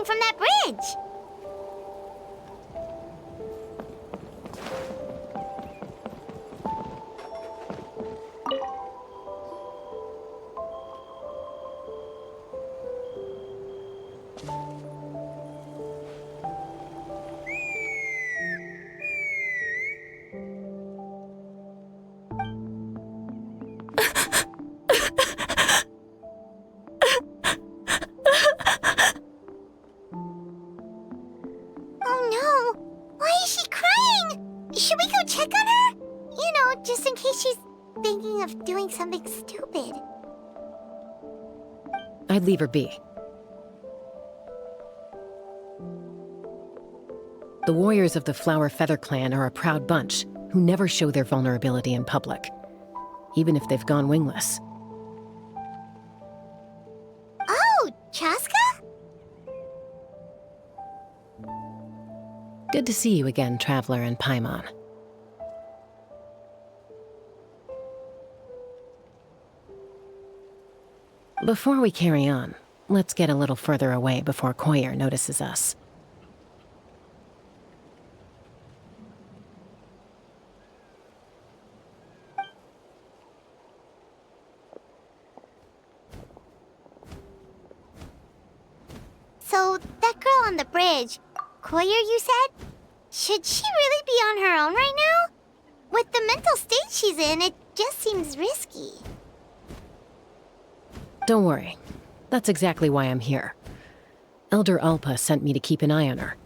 coming from that bridge. Oh no! Why is she crying? Should we go check on her? You know, just in case she's thinking of doing something stupid. I'd leave her be. The warriors of the Flower Feather clan are a proud bunch who never show their vulnerability in public, even if they've gone wingless. Oh, Chasca? Good to see you again, Traveler and Paimon. Before we carry on, let's get a little further away before Koyer notices us. So, that girl on the bridge, Koyer, you said? Should she really be on her own right now? With the mental state she's in, it just seems risky. Don't worry. That's exactly why I'm here. Elder Alpa sent me to keep an eye on her.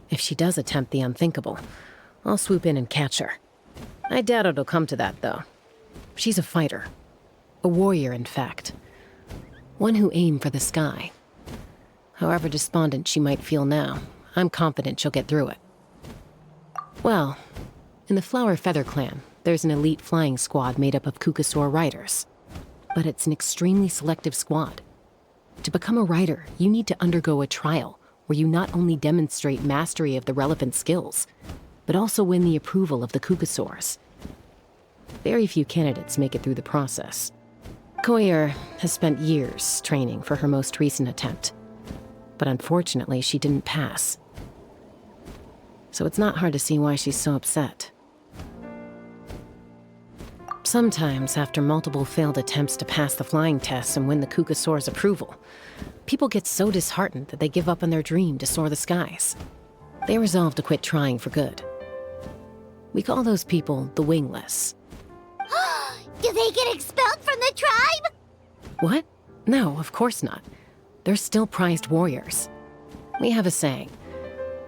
If she does attempt the unthinkable, I'll swoop in and catch her. I doubt it'll come to that, though. She's a fighter. A warrior, in fact. One who aimed for the sky. However despondent she might feel now, I'm confident she'll get through it. Well, in the Flower Feather clan, there's an elite flying squad made up of Kukasaur riders. But it's an extremely selective squad. To become a rider, you need to undergo a trial where you not only demonstrate mastery of the relevant skills, but also win the approval of the Kukasaurs. Very few candidates make it through the process. Koyer has spent years training for her most recent attempt, but unfortunately she didn't pass. So it's not hard to see why she's so upset. Sometimes, after multiple failed attempts to pass the flying tests and win the Kukasaur's approval, people get so disheartened that they give up on their dream to soar the skies. They resolve to quit trying for good. We call those people the wingless. Do they get expelled from the tribe? What? No, of course not. They're still prized warriors. We have a saying,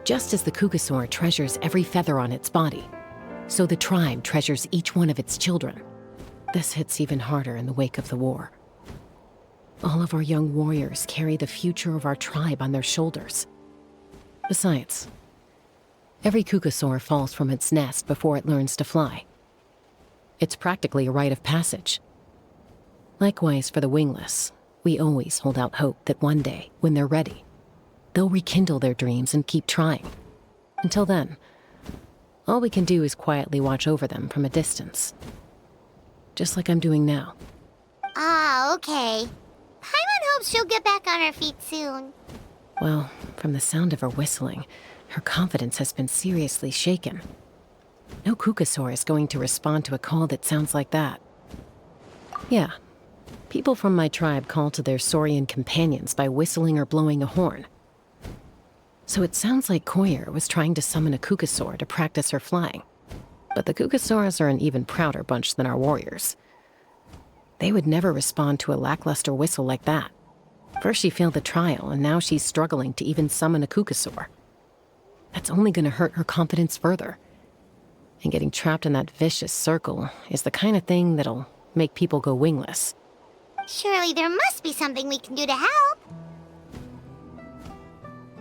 just as the Kukasaur treasures every feather on its body, so the tribe treasures each one of its children. This hits even harder in the wake of the war. All of our young warriors carry the future of our tribe on their shoulders. Besides, every Kukasaur falls from its nest before it learns to fly. It's practically a rite of passage. Likewise for the wingless, we always hold out hope that one day, when they're ready, they'll rekindle their dreams and keep trying. Until then, all we can do is quietly watch over them from a distance. Just like I'm doing now. Ah, okay. Paimon hopes she'll get back on her feet soon. Well, from the sound of her whistling, her confidence has been seriously shaken. No Kukasaur is going to respond to a call that sounds like that. Yeah, people from my tribe call to their saurian companions by whistling or blowing a horn. So it sounds like Koyer was trying to summon a Kukasaur to practice her flying. But the Kukasaurs are an even prouder bunch than our warriors. They would never respond to a lackluster whistle like that. First she failed the trial, and now she's struggling to even summon a Kukasaur. That's only going to hurt her confidence further. And getting trapped in that vicious circle is the kind of thing that'll make people go wingless. Surely there must be something we can do to help.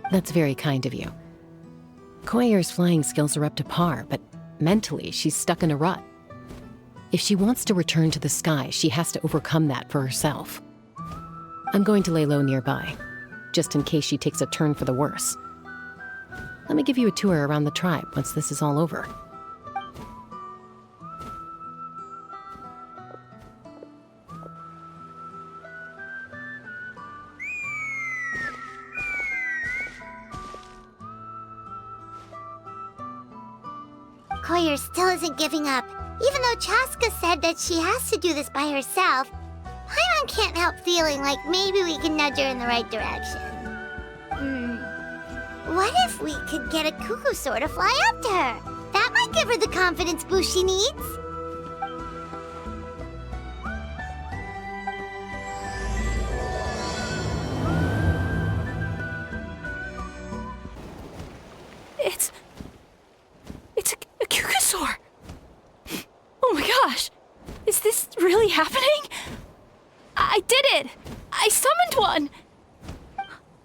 That's very kind of you. Koyer's flying skills are up to par, but mentally she's stuck in a rut. If she wants to return to the sky, she has to overcome that for herself. I'm going to lay low nearby, just in case she takes a turn for the worse. Let me give you a tour around the tribe once this is all over. Koyer still isn't giving up. Even though Chasca said that she has to do this by herself, Paimon can't help feeling like maybe we can nudge her in the right direction. What if we could get a cuckoo sword to fly up to her? That might give her the confidence boost she needs. It's a cuckoosaur. Oh my gosh! Is this really happening? I did it! I summoned one!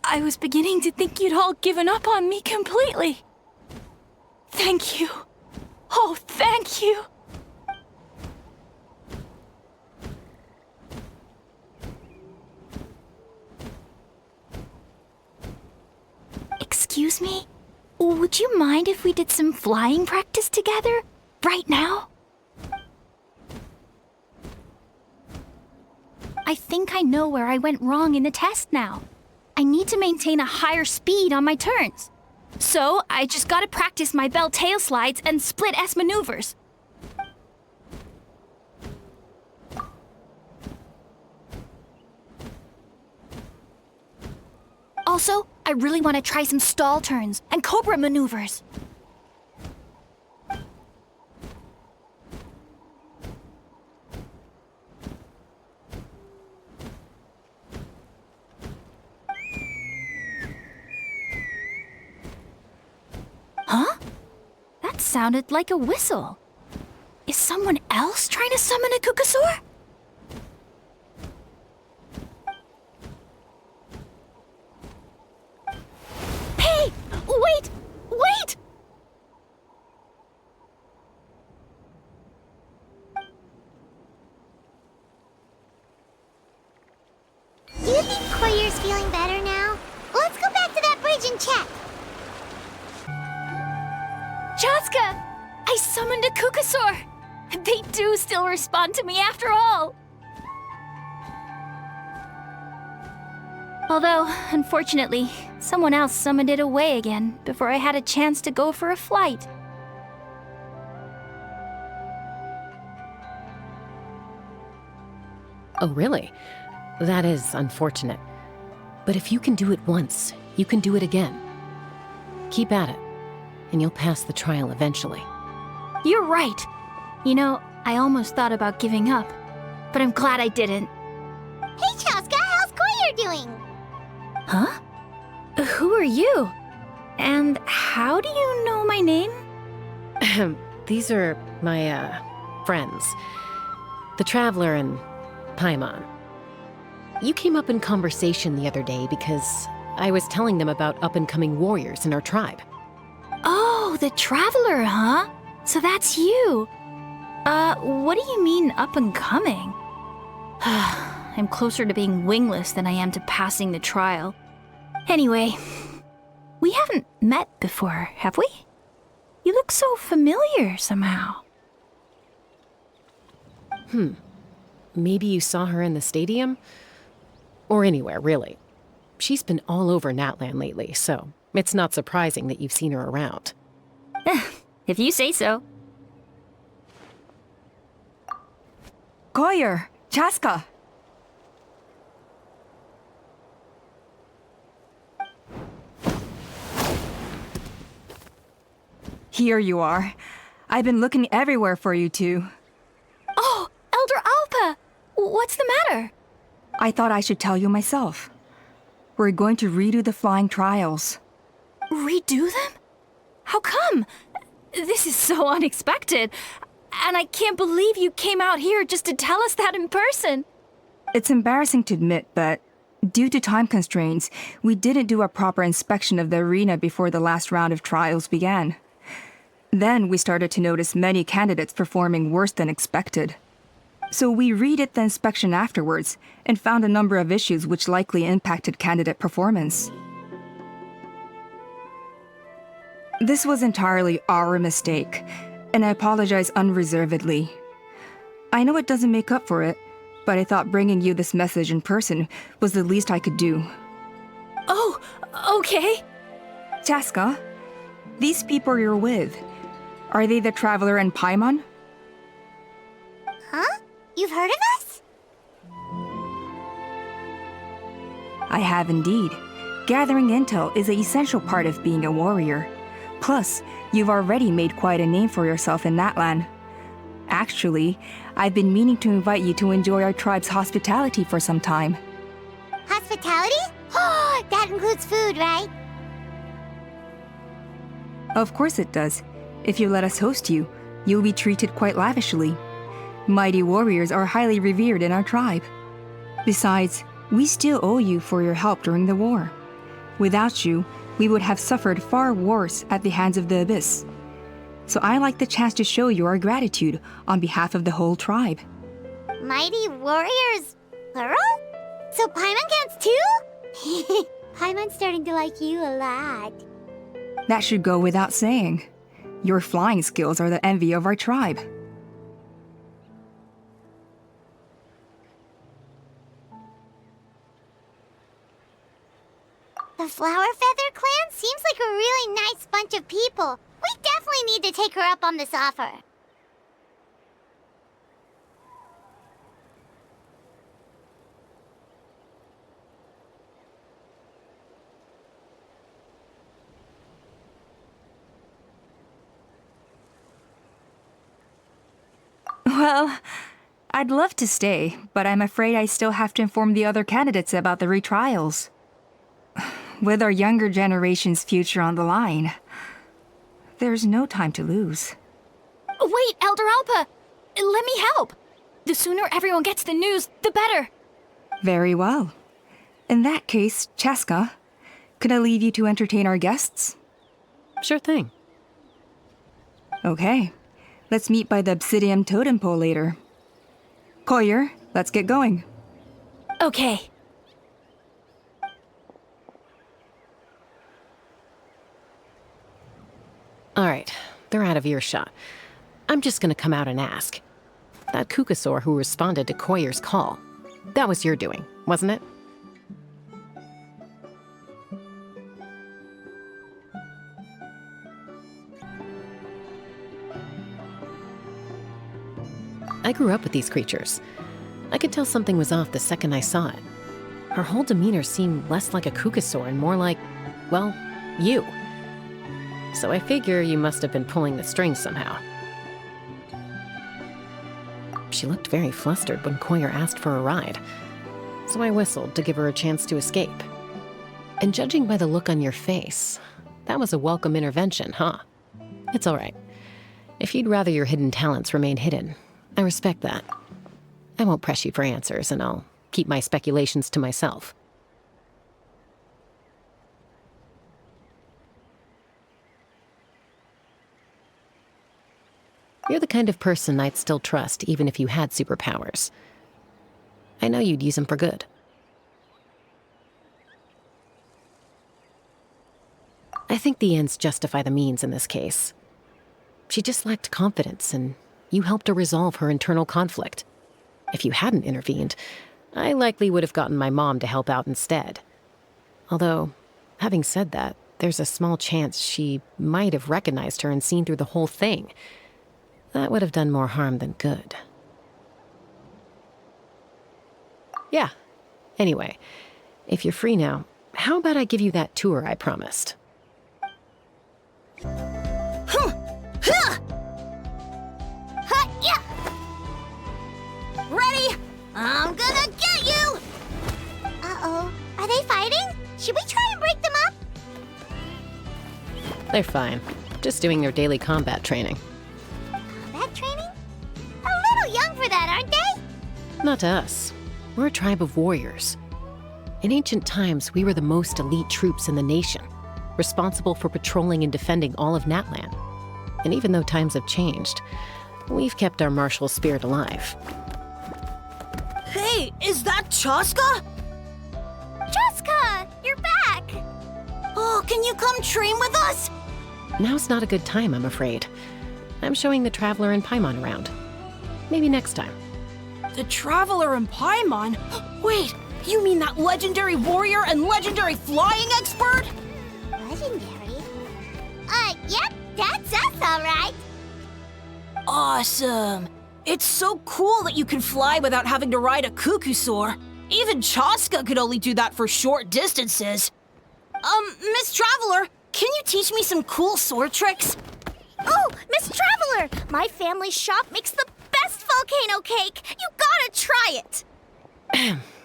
I was beginning to think you'd all given up on me completely. Thank you. Oh, thank you. Excuse me? Would you mind if we did some flying practice together? Right now? I think I know where I went wrong in the test now. I need to maintain a higher speed on my turns. So, I just gotta practice my bell tail slides and split S maneuvers. Also, I really want to try some stall turns and cobra maneuvers. Huh? That sounded like a whistle. Is someone else trying to summon a cuckoosaur? Hey! Wait! Wait! Do you think Koyer's feeling better now? Let's go back to that bridge and check. Chasca! I summoned a cuckoosaur! They do still respond to me after all! Although, unfortunately, someone else summoned it away again before I had a chance to go for a flight. Oh, really? That is unfortunate. But if you can do it once, you can do it again. Keep at it, and you'll pass the trial eventually. You're right. You know, I almost thought about giving up, but I'm glad I didn't. Hey, Chasca, how's Koyer doing? Huh? Who are you? And how do you know my name? These are my, friends. The Traveler and Paimon. You came up in conversation the other day because I was telling them about up-and-coming warriors in our tribe. Oh, the Traveler, huh? So that's you. What do you mean up-and-coming? I'm closer to being wingless than I am to passing the trial. Anyway, we haven't met before, have we? You look so familiar somehow. Maybe you saw her in the stadium? Or anywhere, really. She's been all over Natlan lately, so it's not surprising that you've seen her around. If you say so. Koyer! Chasca! Here you are. I've been looking everywhere for you two. Oh, Elder Alpa! What's the matter? I thought I should tell you myself. We're going to redo the flying trials. Redo them? How come? This is so unexpected. And I can't believe you came out here just to tell us that in person. It's embarrassing to admit, but due to time constraints, we didn't do a proper inspection of the arena before the last round of trials began. Then we started to notice many candidates performing worse than expected. So we redid the inspection afterwards and found a number of issues which likely impacted candidate performance. This was entirely our mistake, and I apologize unreservedly. I know it doesn't make up for it, but I thought bringing you this message in person was the least I could do. Oh, okay. Chasca, these people you're with, Are they the Traveler and Paimon? Huh? You've heard of us? I have indeed. Gathering intel is an essential part of being a warrior. Plus, you've already made quite a name for yourself in Natlan. Actually, I've been meaning to invite you to enjoy our tribe's hospitality for some time. Hospitality? Oh, that includes food, right? Of course it does. If you let us host you, you'll be treated quite lavishly. Mighty warriors are highly revered in our tribe. Besides, we still owe you for your help during the war. Without you, we would have suffered far worse at the hands of the Abyss. So I like the chance to show you our gratitude on behalf of the whole tribe. Mighty warriors, plural? So Paimon counts too? Paimon's starting to like you a lot. That should go without saying. Your flying skills are the envy of our tribe. The Flower Feather clan seems like a really nice bunch of people. We definitely need to take her up on this offer. Well, I'd love to stay, but I'm afraid I still have to inform the other candidates about the retrials. With our younger generation's future on the line, there's no time to lose. Wait, Elder Alpa! Let me help! The sooner everyone gets the news, the better! Very well. In that case, Chasca, could I leave you to entertain our guests? Sure thing. Okay. Let's meet by the Obsidian Totem Pole later. Koyer, let's get going. Okay. All right, they're out of earshot. I'm just gonna come out and ask. That Kukasaur who responded to Koyer's call, that was your doing, wasn't it? I grew up with these creatures. I could tell something was off the second I saw it. Her whole demeanor seemed less like a Kukasaur and more like, well, you. So I figure you must have been pulling the strings somehow. She looked very flustered when Koyer asked for a ride, so I whistled to give her a chance to escape. And judging by the look on your face, that was a welcome intervention, huh? It's all right. If you'd rather your hidden talents remain hidden, I respect that. I won't press you for answers, and I'll keep my speculations to myself. You're the kind of person I'd still trust even if you had superpowers. I know you'd use them for good. I think the ends justify the means in this case. She just lacked confidence, and you helped her resolve her internal conflict. If you hadn't intervened, I likely would have gotten my mom to help out instead. Although, having said that, there's a small chance she might have recognized her and seen through the whole thing. That would have done more harm than good. Yeah. Anyway, if you're free now, how about I give you that tour I promised? Ready? I'm gonna get you! Uh-oh. Are they fighting? Should we try and break them up? They're fine. Just doing their daily combat training. Combat training? A little young for that, aren't they? Not to us. We're a tribe of warriors. In ancient times, we were the most elite troops in the nation, responsible for patrolling and defending all of Natlan. And even though times have changed, we've kept our martial spirit alive. Hey, is that Chasca? Chasca, you're back! Oh, can you come train with us? Now's not a good time, I'm afraid. I'm showing the Traveler and Paimon around. Maybe next time. The Traveler and Paimon? Wait, you mean that legendary warrior and legendary flying expert? Legendary? Yep, that's us, all right. awesome. It's so cool that you can fly without having to ride a cuckoo soar. Even Chasca could only do that for short distances. Miss Traveler, can you teach me some cool sword tricks? Oh, Miss Traveler! My family shop makes the best volcano cake! You gotta try it!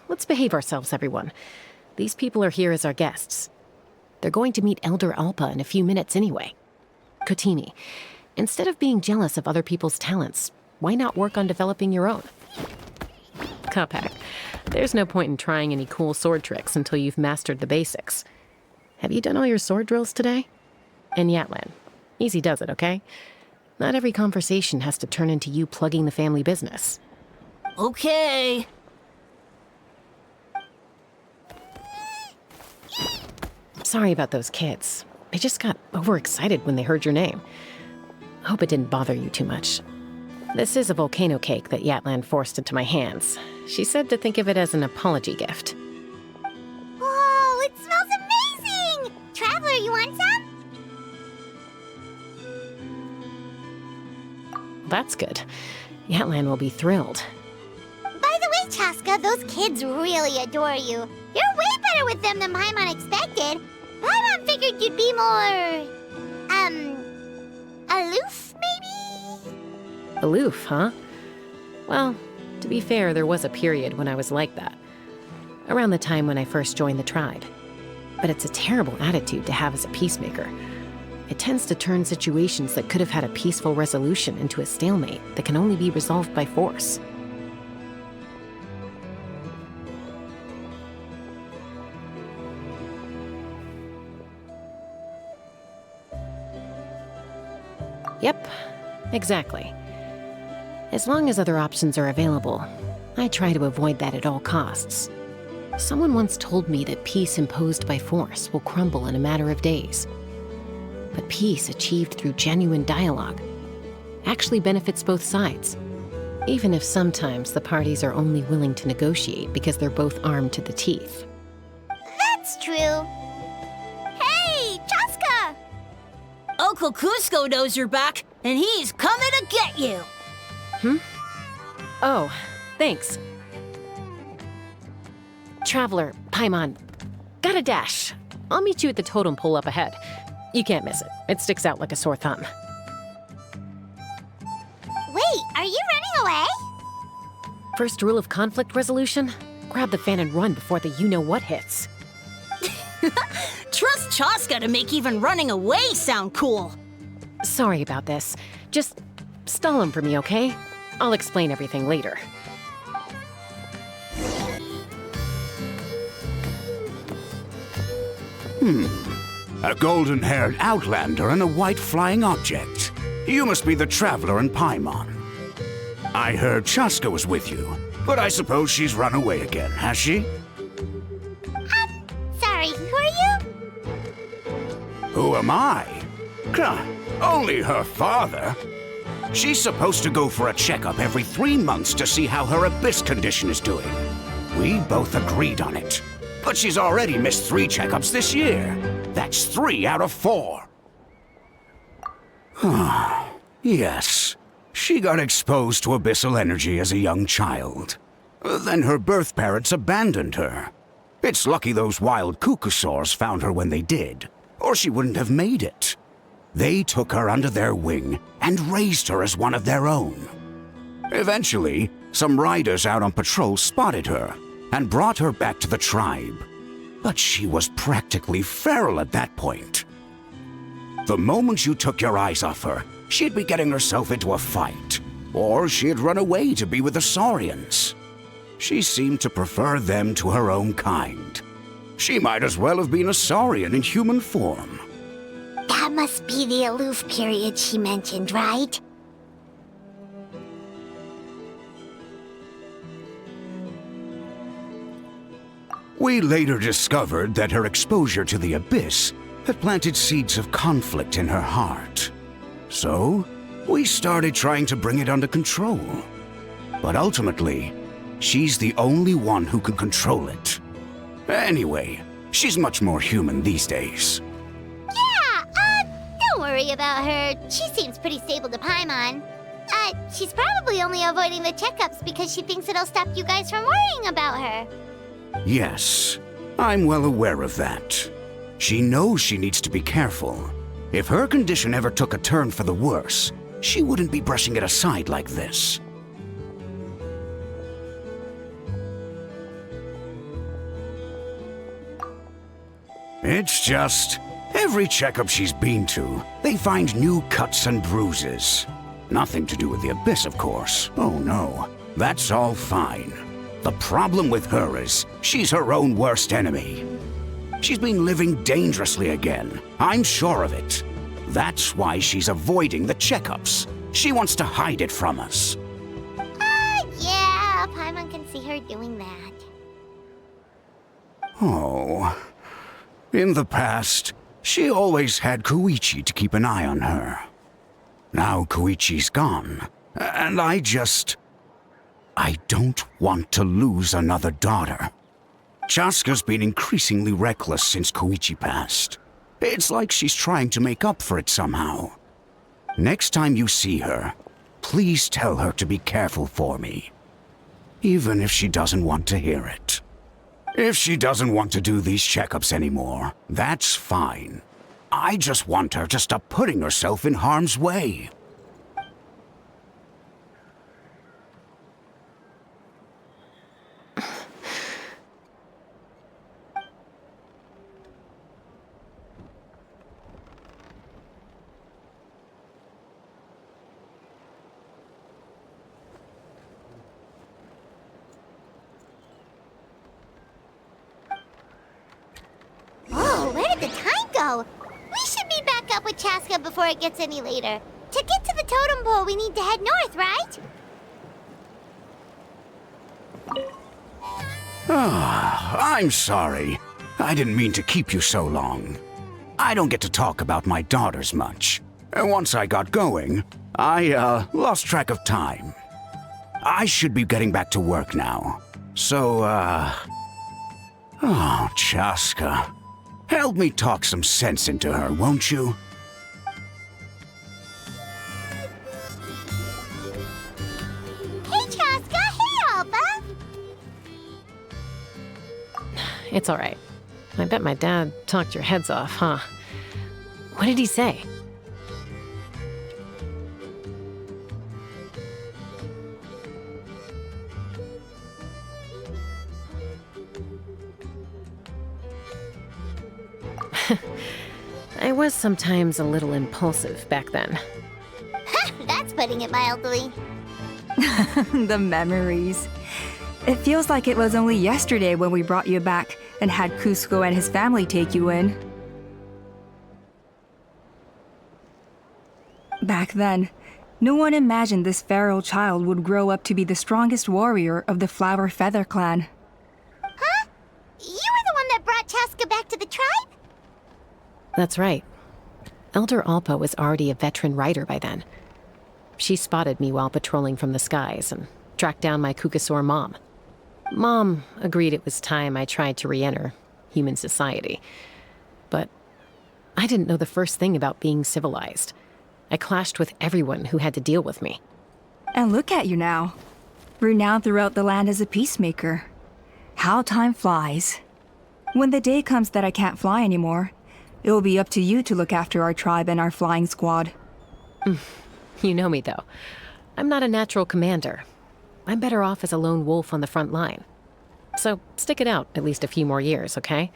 Let's behave ourselves, everyone. These people are here as our guests. They're going to meet Elder Alpa in a few minutes anyway. Kotini, instead of being jealous of other people's talents, why not work on developing your own? Kapak, there's no point in trying any cool sword tricks until you've mastered the basics. Have you done all your sword drills today? And Natlan, easy does it, okay? Not every conversation has to turn into you plugging the family business. Okay. Sorry about those kids. They just got overexcited when they heard your name. Hope it didn't bother you too much. This is a volcano cake that Natlan forced into my hands. She said to think of it as an apology gift. Whoa, it smells amazing! Traveler, you want some? That's good. Natlan will be thrilled. By the way, Chasca, those kids really adore you. You're way better with them than Paimon expected. Paimon figured you'd be more... aloof, maybe? Aloof, huh? Well, to be fair, there was a period when I was like that. Around the time when I first joined the tribe. But it's a terrible attitude to have as a peacemaker. It tends to turn situations that could have had a peaceful resolution into a stalemate that can only be resolved by force. Yep, exactly. As long as other options are available, I try to avoid that at all costs. Someone once told me that peace imposed by force will crumble in a matter of days. But peace achieved through genuine dialogue actually benefits both sides, even if sometimes the parties are only willing to negotiate because they're both armed to the teeth. That's true. Hey, Chasca! Uncle Cusco knows you're back, and he's coming to get you. Oh, thanks. Traveler, Paimon, got a dash. I'll meet you at the totem pole up ahead. You can't miss it. It sticks out like a sore thumb. Wait, are you running away? First rule of conflict resolution? Grab the fan and run before the you-know-what hits. Trust Chasca to make even running away sound cool. Sorry about this. Just stall him for me, okay? I'll explain everything later. A golden-haired outlander and a white flying object. You must be the traveler in Paimon. I heard Chasca was with you, but I suppose she's run away again, has she? Sorry, who are you? Who am I? Only her father. She's supposed to go for a checkup every 3 months to see how her abyss condition is doing. We both agreed on it. But she's already missed 3 checkups this year. That's 3 out of 4. Yes. She got exposed to abyssal energy as a young child. Then her birth parents abandoned her. It's lucky those wild cuckosaurs found her when they did, or she wouldn't have made it. They took her under their wing and raised her as one of their own. Eventually, some riders out on patrol spotted her and brought her back to the tribe. But she was practically feral at that point. The moment you took your eyes off her, she'd be getting herself into a fight, or she'd run away to be with the Saurians. She seemed to prefer them to her own kind. She might as well have been a Saurian in human form. That must be the aloof period she mentioned, right? We later discovered that her exposure to the abyss had planted seeds of conflict in her heart. So, we started trying to bring it under control. But ultimately, she's the only one who can control it. Anyway, she's much more human these days. Yeah, don't worry about her. She seems pretty stable to Paimon. She's probably only avoiding the checkups because she thinks it'll stop you guys from worrying about her. Yes, I'm well aware of that. She knows she needs to be careful. If her condition ever took a turn for the worse, she wouldn't be brushing it aside like this. It's just, every checkup she's been to, they find new cuts and bruises. Nothing to do with the Abyss, of course. Oh no, that's all fine. The problem with her is, she's her own worst enemy. She's been living dangerously again, I'm sure of it. That's why she's avoiding the checkups. She wants to hide it from us. Yeah, Paimon can see her doing that. Oh. In the past, she always had Koichi to keep an eye on her. Now Koichi's gone, and I don't want to lose another daughter. Chasca's been increasingly reckless since Koichi passed. It's like she's trying to make up for it somehow. Next time you see her, please tell her to be careful for me. Even if she doesn't want to hear it. If she doesn't want to do these checkups anymore, that's fine. I just want her to stop putting herself in harm's way. Whoa, where did the time go? We should be back up with Chasca before it gets any later. To get to the totem pole, we need to head north, right? I'm sorry. I didn't mean to keep you so long. I don't get to talk about my daughters much. Once I got going, I lost track of time. I should be getting back to work now. So, oh, Chasca. Help me talk some sense into her, won't you? Hey, Chasca! Hey, Alba! It's all right. I bet my dad talked your heads off, huh? What did he say? I was sometimes a little impulsive back then. That's putting it mildly. The memories. It feels like it was only yesterday when we brought you back and had Cusco and his family take you in. Back then, no one imagined this feral child would grow up to be the strongest warrior of the Flower Feather clan. Huh? You were the one that brought Chasca back to the tribe? That's right. Elder Alpa was already a veteran rider by then. She spotted me while patrolling from the skies and tracked down my Kukasaur mom. Mom agreed it was time I tried to re-enter human society. But I didn't know the first thing about being civilized. I clashed with everyone who had to deal with me. And look at you now. Renowned throughout the land as a peacemaker. How time flies. When the day comes that I can't fly anymore, it will be up to you to look after our tribe and our flying squad. You know me, though. I'm not a natural commander. I'm better off as a lone wolf on the front line. So stick it out at least a few more years, okay?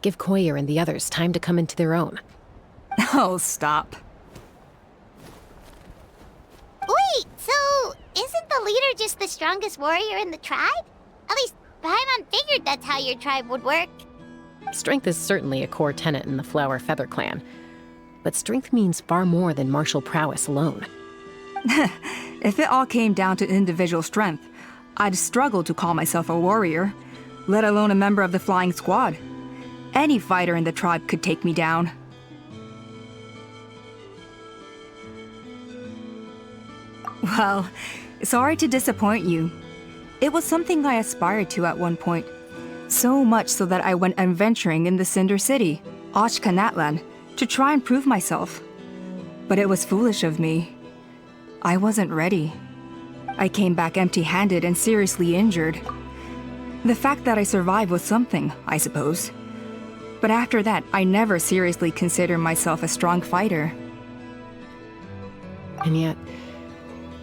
Give Koyer and the others time to come into their own. Oh, stop. Wait, so isn't the leader just the strongest warrior in the tribe? At least Paimon figured that's how your tribe would work. Strength is certainly a core tenet in the Flower Feather clan. But strength means far more than martial prowess alone. If it all came down to individual strength, I'd struggle to call myself a warrior, let alone a member of the flying squad. Any fighter in the tribe could take me down. Well, sorry to disappoint you. It was something I aspired to at one point. So much so that I went adventuring in the Cinder City, Natlan, to try and prove myself. But it was foolish of me. I wasn't ready. I came back empty-handed and seriously injured. The fact that I survived was something, I suppose. But after that, I never seriously considered myself a strong fighter. And yet,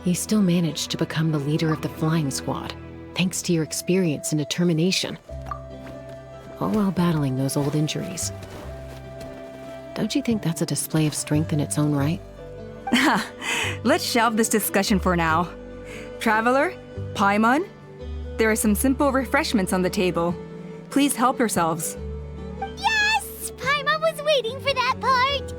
you still managed to become the leader of the flying squad, thanks to your experience and determination. All while battling those old injuries. Don't you think that's a display of strength in its own right? Let's shelve this discussion for now. Traveler, Paimon, there are some simple refreshments on the table. Please help yourselves. Yes! Paimon was waiting for that part!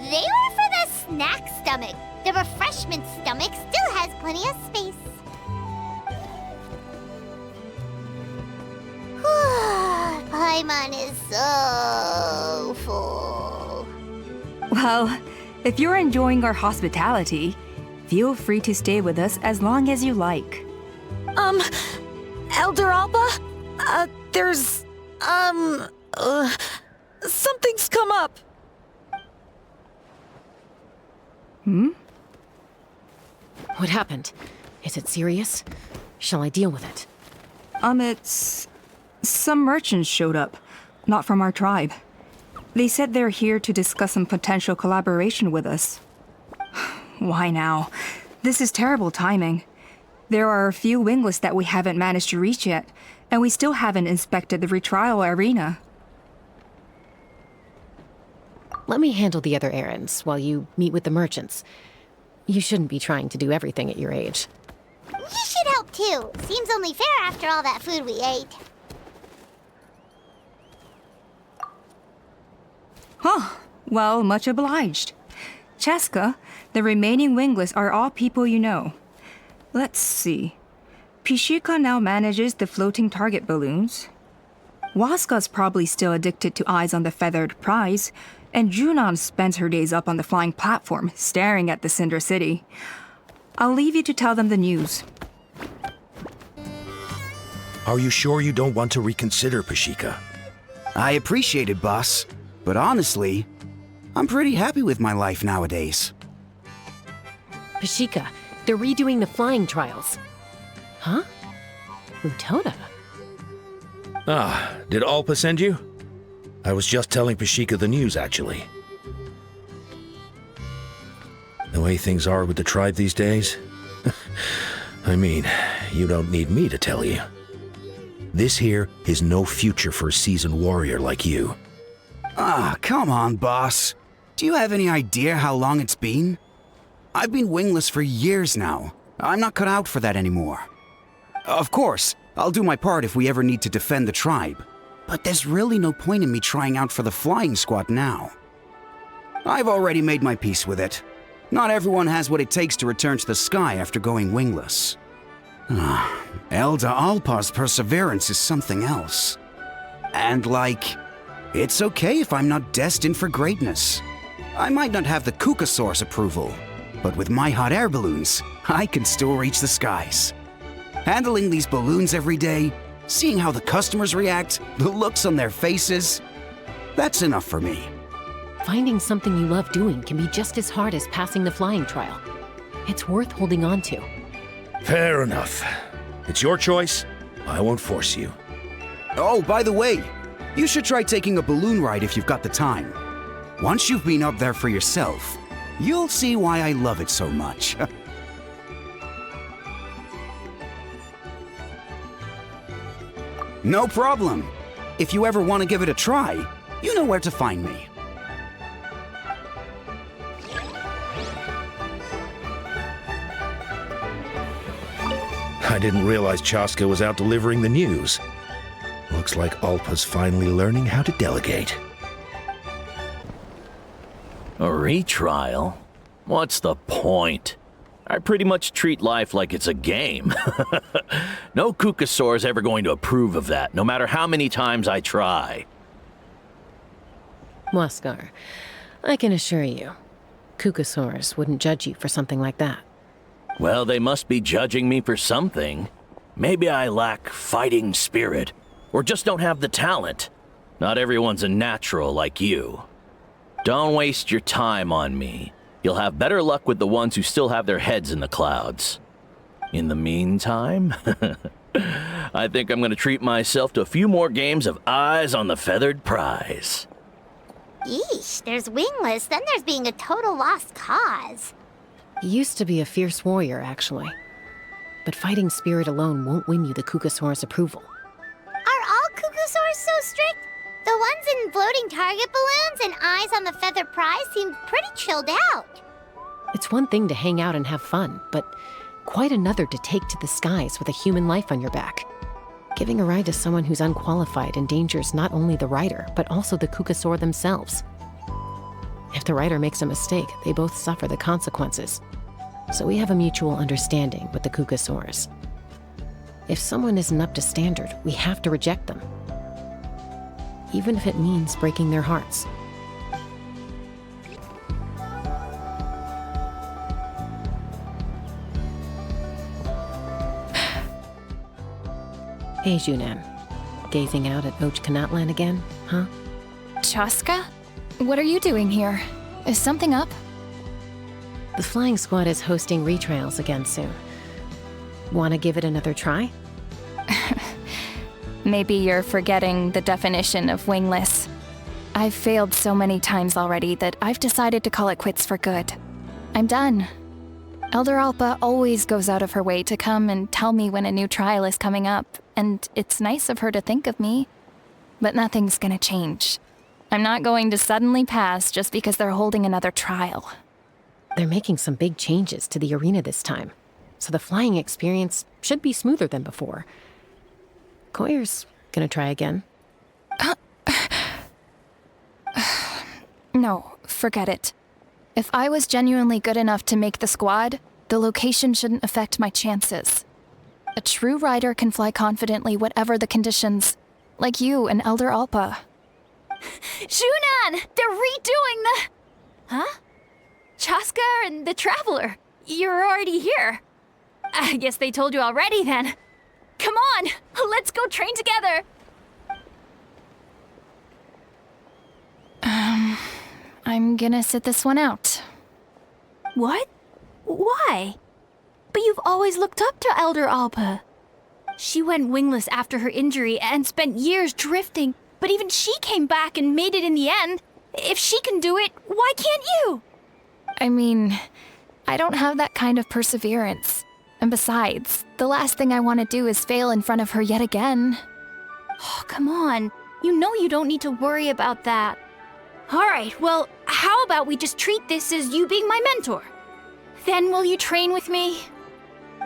They were for the snack stomach. The refreshment stomach still has plenty of space. Paimon is so full. Well, if you're enjoying our hospitality, feel free to stay with us as long as you like. Elder Alba? There's, something's come up. What happened? Is it serious? Shall I deal with it? It's... Some merchants showed up, not from our tribe. They said they're here to discuss some potential collaboration with us. Why now? This is terrible timing. There are a few wingless that we haven't managed to reach yet, and we still haven't inspected the retrial arena. Let me handle the other errands while you meet with the merchants. You shouldn't be trying to do everything at your age. You should help too. Seems only fair after all that food we ate. Huh. Well, much obliged. Chasca, the remaining wingless are all people you know. Let's see. Pishika now manages the floating target balloons. Waska's probably still addicted to eyes on the feathered prize, and Junon spends her days up on the flying platform, staring at the Cinder City. I'll leave you to tell them the news. Are you sure you don't want to reconsider, Pashika? I appreciate it, boss. But honestly, I'm pretty happy with my life nowadays. Pashika, they're redoing the flying trials. Huh? Utoda? Ah, did Alpa send you? I was just telling Pashika the news, actually. The way things are with the tribe these days? I mean, you don't need me to tell you. This here is no future for a seasoned warrior like you. Ah, come on, boss. Do you have any idea how long it's been? I've been wingless for years now. I'm not cut out for that anymore. Of course, I'll do my part if we ever need to defend the tribe. But there's really no point in me trying out for the flying squad now. I've already made my peace with it. Not everyone has what it takes to return to the sky after going wingless. Elder Alpa's perseverance is something else. And it's okay if I'm not destined for greatness. I might not have the Kukasaur's approval, but with my hot air balloons, I can still reach the skies. Handling these balloons every day, seeing how the customers react, the looks on their faces, that's enough for me. Finding something you love doing can be just as hard as passing the flying trial. It's worth holding on to. Fair enough. It's your choice. I won't force you. Oh, by the way, you should try taking a balloon ride if you've got the time. Once you've been up there for yourself, you'll see why I love it so much. No problem. If you ever want to give it a try, you know where to find me. I didn't realize Chasca was out delivering the news. Looks like Alpa's finally learning how to delegate. A retrial? What's the point? I pretty much treat life like it's a game. No Kukasaur's ever going to approve of that, no matter how many times I try. Waskar, I can assure you, Kukasaurs wouldn't judge you for something like that. Well, they must be judging me for something. Maybe I lack fighting spirit, or just don't have the talent. Not everyone's a natural like you. Don't waste your time on me. You'll have better luck with the ones who still have their heads in the clouds. In the meantime, I think I'm gonna treat myself to a few more games of Eyes on the Feathered Prize. Yeesh, there's wingless, then there's being a total lost cause. You used to be a fierce warrior, actually. But fighting spirit alone won't win you the Kukasaur's approval. Are all Kukusaurs so strict? The ones in floating target balloons and Eyes on the Feathered Prize seem pretty chilled out. It's one thing to hang out and have fun, but quite another to take to the skies with a human life on your back. Giving a ride to someone who's unqualified endangers not only the rider, but also the Kukasaur themselves. If the rider makes a mistake, they both suffer the consequences. So we have a mutual understanding with the Kukasaurs. If someone isn't up to standard, we have to reject them. Even if it means breaking their hearts. Hey, Junan. Gazing out at Natlan again, huh? Chasca? What are you doing here? Is something up? The flying squad is hosting retrials again soon. Want to give it another try? Maybe you're forgetting the definition of wingless. I've failed so many times already that I've decided to call it quits for good. I'm done. Elder Alpa always goes out of her way to come and tell me when a new trial is coming up, and it's nice of her to think of me. But nothing's gonna change. I'm not going to suddenly pass just because they're holding another trial. They're making some big changes to the arena this time, so the flying experience should be smoother than before. Koyer's gonna try again. No, forget it. If I was genuinely good enough to make the squad, the location shouldn't affect my chances. A true rider can fly confidently whatever the conditions, like you and Elder Alpa. Junan! They're redoing the... Huh? Chasca and the Traveler. You're already here. I guess they told you already then. Come on, let's go train together. I'm gonna sit this one out. What? Why? But you've always looked up to Elder Alpa. She went wingless after her injury and spent years drifting, but even she came back and made it in the end. If she can do it, why can't you? I mean, I don't have that kind of perseverance. And besides, the last thing I want to do is fail in front of her yet again. Oh, come on. You know you don't need to worry about that. All right, well, how about we just treat this as you being my mentor? Then will you train with me?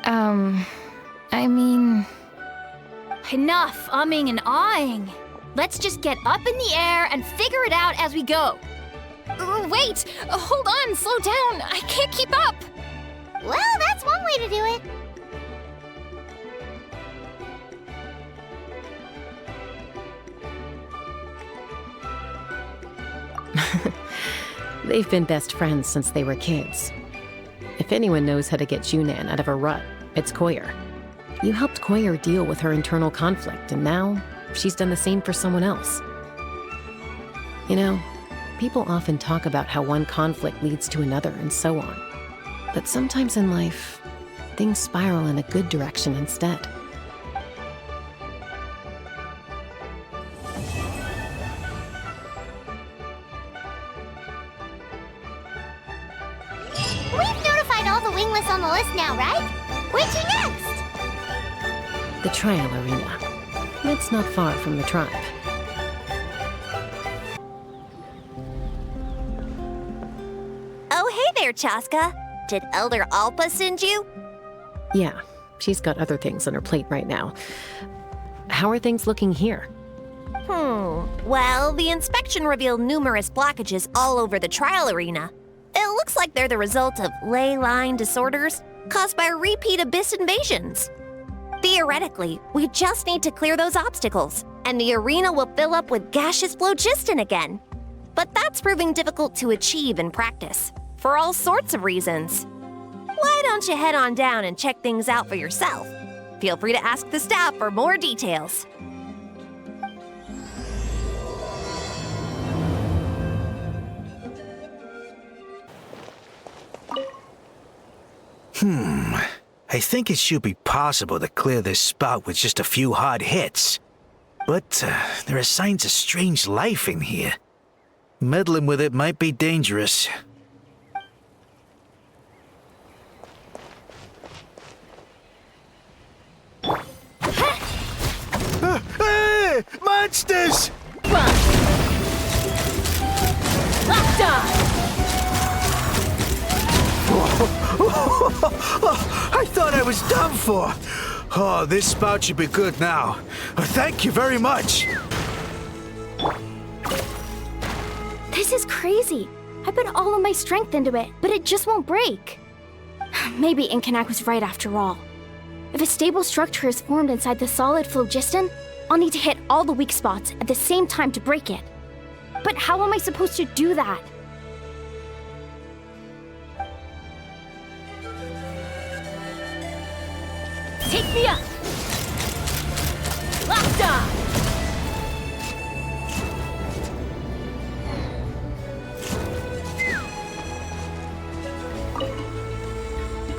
I mean... Enough umming and ahhing. Let's just get up in the air and figure it out as we go. Wait! Hold on, slow down. I can't keep up. Well, that's one way to do it. They've been best friends since they were kids. If anyone knows how to get Junan out of a rut, it's Koyer. You helped Koyer deal with her internal conflict, and now she's done the same for someone else. You know, people often talk about how one conflict leads to another and so on. But sometimes in life, things spiral in a good direction instead. We've notified all the wingless on the list now, right? Where'd you next? The trial arena. It's not far from the tribe. Oh, hey there, Chasca. Did Elder Alpa send you? Yeah, she's got other things on her plate right now. How are things looking here? Well, the inspection revealed numerous blockages all over the trial arena. It looks like they're the result of ley line disorders caused by repeat abyss invasions. Theoretically, we just need to clear those obstacles, and the arena will fill up with gaseous phlogiston again. But that's proving difficult to achieve in practice, for all sorts of reasons. Why don't you head on down and check things out for yourself? Feel free to ask the staff for more details. I think it should be possible to clear this spout with just a few hard hits. But there are signs of strange life in here. Meddling with it might be dangerous. Hey! Monsters! I thought I was done for. Oh, this spout should be good now. Thank you very much. This is crazy. I put all of my strength into it, but it just won't break. Maybe Inkanak was right after all. If a stable structure is formed inside the solid phlogiston, I'll need to hit all the weak spots at the same time to break it. But how am I supposed to do that? Take me up! Lockdown!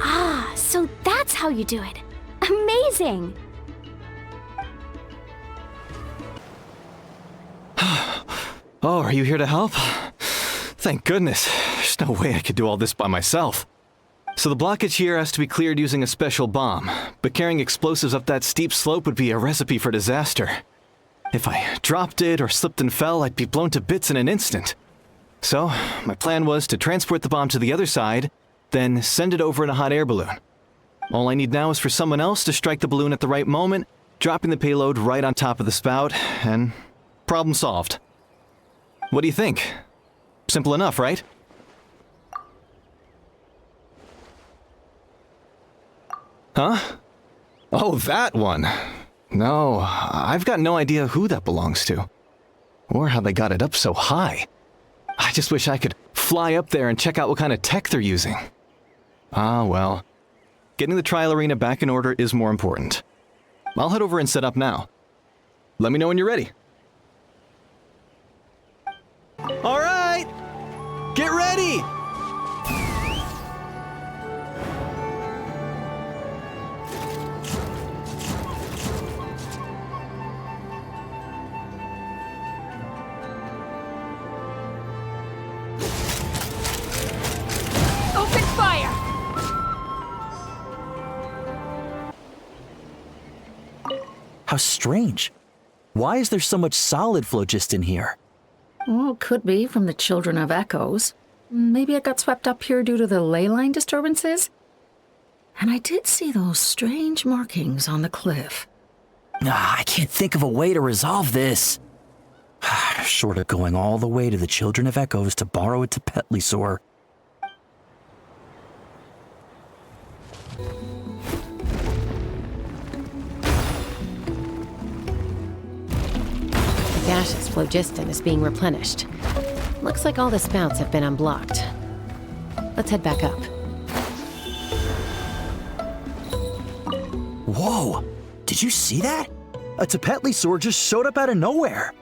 Ah, so that's how you do it. Amazing! Oh, are you here to help? Thank goodness. There's no way I could do all this by myself. So the blockage here has to be cleared using a special bomb, but carrying explosives up that steep slope would be a recipe for disaster. If I dropped it or slipped and fell, I'd be blown to bits in an instant. So, my plan was to transport the bomb to the other side, then send it over in a hot air balloon. All I need now is for someone else to strike the balloon at the right moment, dropping the payload right on top of the spout, and problem solved. What do you think? Simple enough, right? Huh? Oh, that one. No, I've got no idea who that belongs to. Or how they got it up so high. I just wish I could fly up there and check out what kind of tech they're using. Ah, well. Getting the trial arena back in order is more important. I'll head over and set up now. Let me know when you're ready. All right! Get ready! Open fire! How strange. Why is there so much solid phlogiston here? Well, could be from the Children of Echoes. Maybe it got swept up here due to the ley line disturbances? And I did see those strange markings on the cliff. I can't think of a way to resolve this. Short of going all the way to the Children of Echoes to borrow it to Petlisaur. Gaseous phlogiston is being replenished. Looks like all the spouts have been unblocked. Let's head back up. Whoa! Did you see that? A Petlisaur just showed up out of nowhere.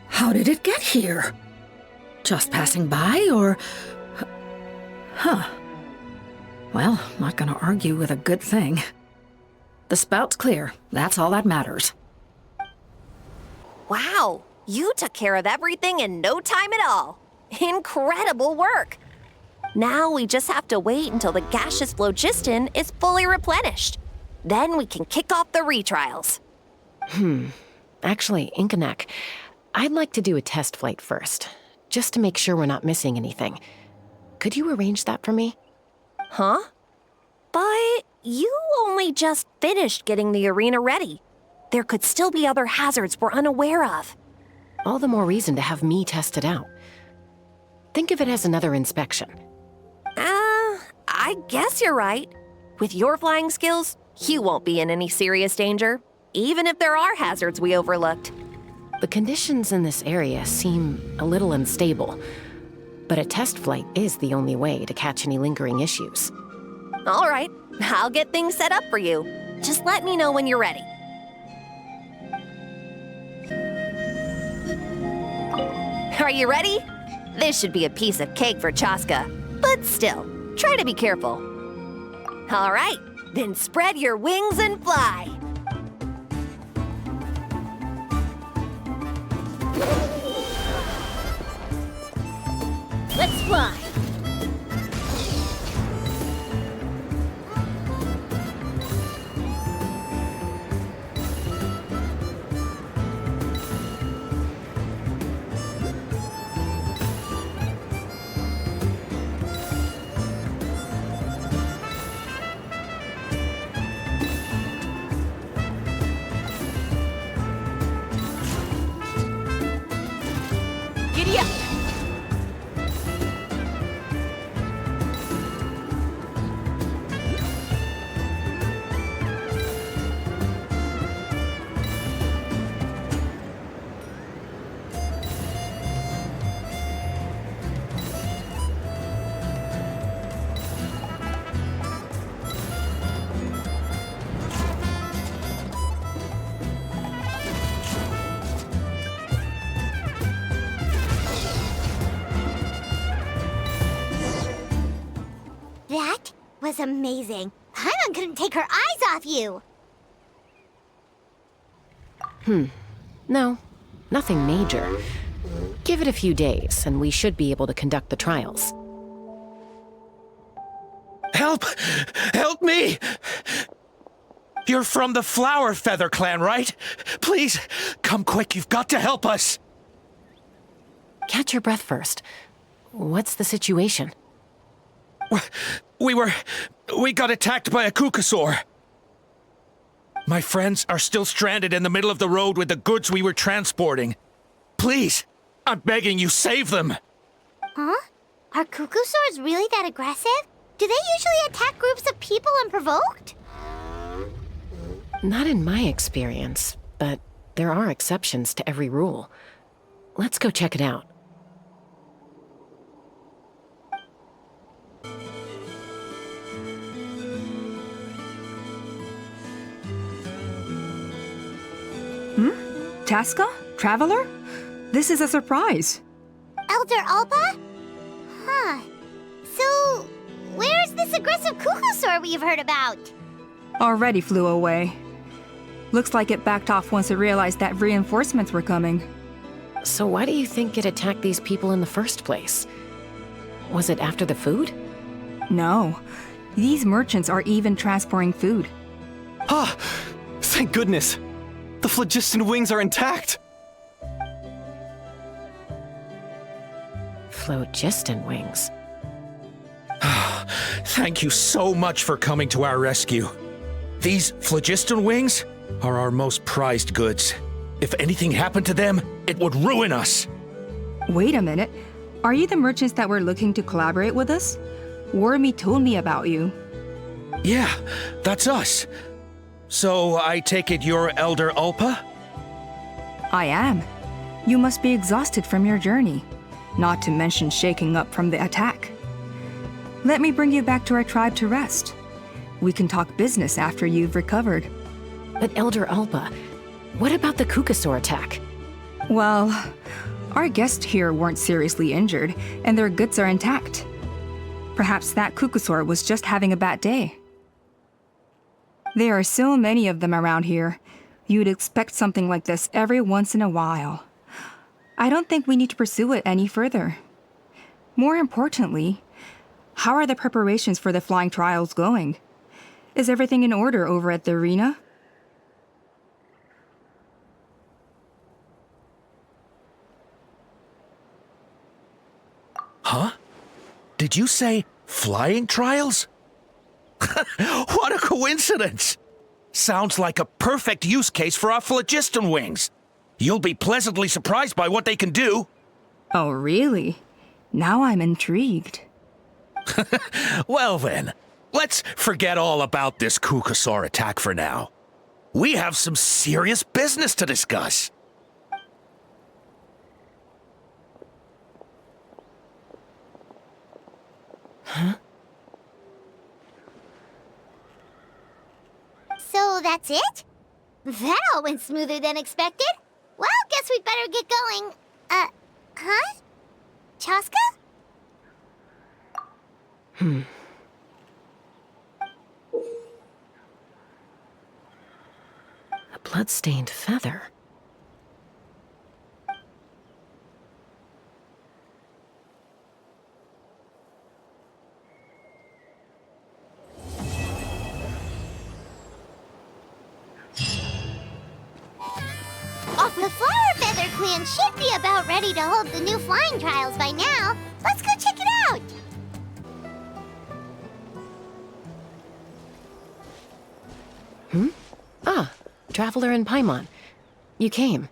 How did it get here? Just passing by, or... Huh. Well, not gonna argue with a good thing. The spout's clear. That's all that matters. Wow, you took care of everything in no time at all. Incredible work. Now we just have to wait until the gaseous phlogiston is fully replenished. Then we can kick off the retrials. Actually, Inkanak, I'd like to do a test flight first, just to make sure we're not missing anything. Could you arrange that for me? Huh? But you only just finished getting the arena ready. There could still be other hazards we're unaware of. All the more reason to have me test it out. Think of it as another inspection. I guess you're right. With your flying skills, you won't be in any serious danger, even if there are hazards we overlooked. The conditions in this area seem a little unstable, but a test flight is the only way to catch any lingering issues. All right, I'll get things set up for you. Just let me know when you're ready. Are you ready? This should be a piece of cake for Chasca, but still, try to be careful. All right, then spread your wings and fly. Let's fly! Giddy up! That was amazing. Paimon couldn't take her eyes off you. No, nothing major. Give it a few days, and we should be able to conduct the trials. Help! Help me! You're from the Flower Feather clan, right? Please, come quick, you've got to help us! Catch your breath first. What's the situation? We got attacked by a Kukasaur. My friends are still stranded in the middle of the road with the goods we were transporting. Please, I'm begging you, save them! Huh? Are Kukusaurs really that aggressive? Do they usually attack groups of people unprovoked? Not in my experience, but there are exceptions to every rule. Let's go check it out. Chasca? Traveler? This is a surprise. Elder Alpa? Huh. So, where's this aggressive Kukusaur we've heard about? Already flew away. Looks like it backed off once it realized that reinforcements were coming. So why do you think it attacked these people in the first place? Was it after the food? No. These merchants are even transporting food. Ah! Thank goodness! The phlogiston wings are intact! Phlogiston wings. Thank you so much for coming to our rescue. These phlogiston wings are our most prized goods. If anything happened to them, it would ruin us. Wait a minute. Are you the merchants that were looking to collaborate with us? Wormy told me about you. Yeah, that's us. So I take it you're Elder Ulpa? I am. You must be exhausted from your journey, not to mention shaking up from the attack. Let me bring you back to our tribe to rest. We can talk business after you've recovered. But Elder Alpa, what about the Kukasaur attack? Well, our guests here weren't seriously injured, and their goods are intact. Perhaps that Kukasaur was just having a bad day. There are so many of them around here. You'd expect something like this every once in a while. I don't think we need to pursue it any further. More importantly, how are the preparations for the flying trials going? Is everything in order over at the arena? Huh? Did you say flying trials? What a coincidence! Sounds like a perfect use case for our phlogiston wings. You'll be pleasantly surprised by what they can do. Oh, really? Now I'm intrigued. Well then, let's forget all about this Kukasaur attack for now. We have some serious business to discuss. Huh? So that's it? That all went smoother than expected. Well, guess we'd better get going. Huh? Chasca? Bloodstained feather. The Flower Feather Clan should be about ready to hold the new flying trials by now. Let's go check it out! Ah, Traveler and Paimon. You came.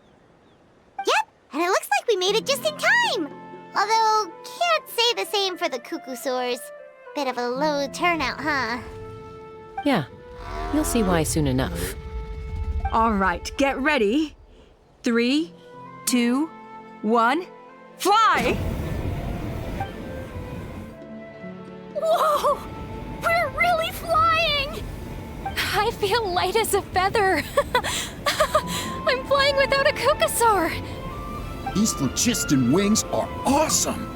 Yep, and it looks like we made it just in time! Although, can't say the same for the Cuckoosaurs. Bit of a low turnout, huh? Yeah, you'll see why soon enough. All right, get ready. 3, 2, 1, fly! Whoa! We're really flying! I feel light as a feather. I'm flying without a Cuckoosaur. These phlogiston wings are awesome!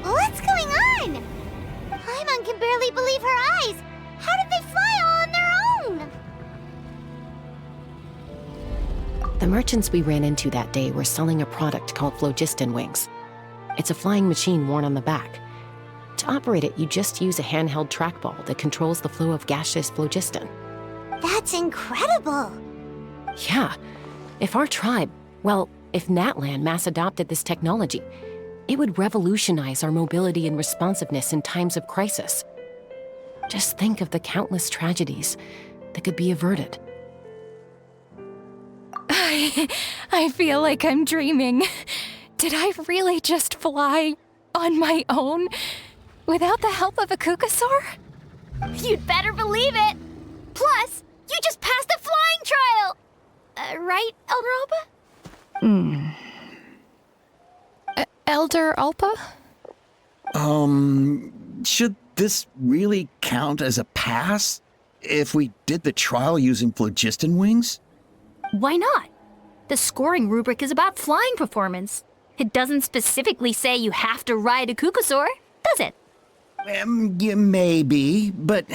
What's going on? Paimon can barely believe her eyes. How did they fly all on their own? The merchants we ran into that day were selling a product called phlogiston wings. It's a flying machine worn on the back. To operate it, you just use a handheld trackball that controls the flow of gaseous phlogiston. That's incredible. Yeah. If Natlan mass adopted this technology, it would revolutionize our mobility and responsiveness in times of crisis. Just think of the countless tragedies that could be averted. I feel like I'm dreaming. Did I really just fly on my own without the help of a Cuckoosaur? You'd better believe it. Plus, you just passed the flying trial. Right, Elder Alpa? Elder Alpa? Should this really count as a pass if we did the trial using phlogiston wings? Why not? The scoring rubric is about flying performance. It doesn't specifically say you have to ride a Cuckoosaur, does it? Yeah, maybe, but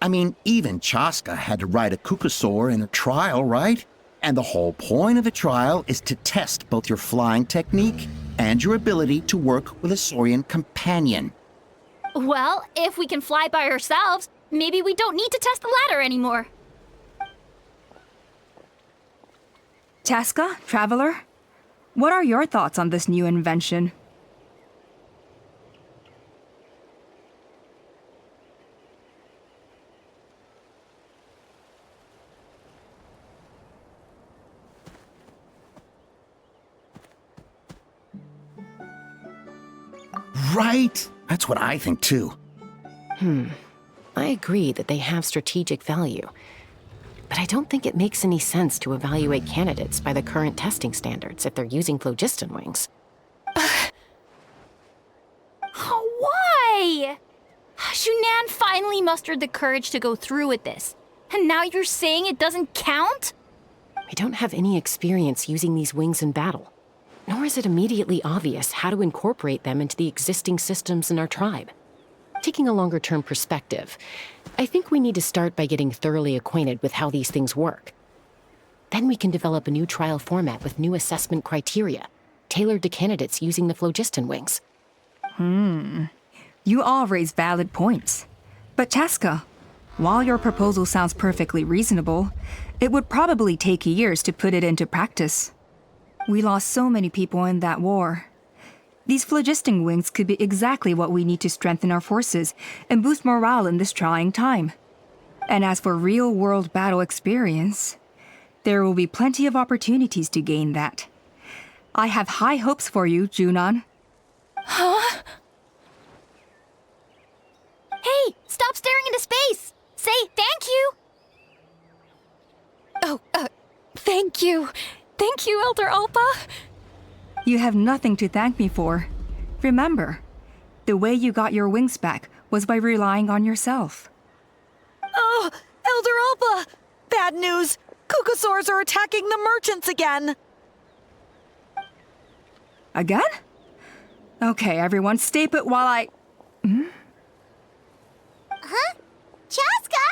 I mean, even Chasca had to ride a Cuckoosaur in a trial, right? And the whole point of the trial is to test both your flying technique and your ability to work with a Saurian companion. Well, if we can fly by ourselves, maybe we don't need to test the ladder anymore. Chasca, Traveler, what are your thoughts on this new invention? Right? That's what I think too. I agree that they have strategic value, but I don't think it makes any sense to evaluate candidates by the current testing standards if they're using phlogiston wings. Why? Shunan finally mustered the courage to go through with this, and now you're saying it doesn't count? We don't have any experience using these wings in battle, nor is it immediately obvious how to incorporate them into the existing systems in our tribe. Taking a longer-term perspective, I think we need to start by getting thoroughly acquainted with how these things work. Then we can develop a new trial format with new assessment criteria, tailored to candidates using the phlogiston wings. You all raise valid points. But Chasca, while your proposal sounds perfectly reasonable, it would probably take years to put it into practice. We lost so many people in that war. These phlogiston wings could be exactly what we need to strengthen our forces and boost morale in this trying time. And as for real-world battle experience, there will be plenty of opportunities to gain that. I have high hopes for you, Junon. Huh? Hey, stop staring into space! Say thank you! Thank you. Thank you, Elder Alpa. You have nothing to thank me for. Remember, the way you got your wings back was by relying on yourself. Oh, Elder Alpa! Bad news! Cuckoosaurs are attacking the merchants again! Again? Okay, everyone, stay put while I... Huh? Chasca?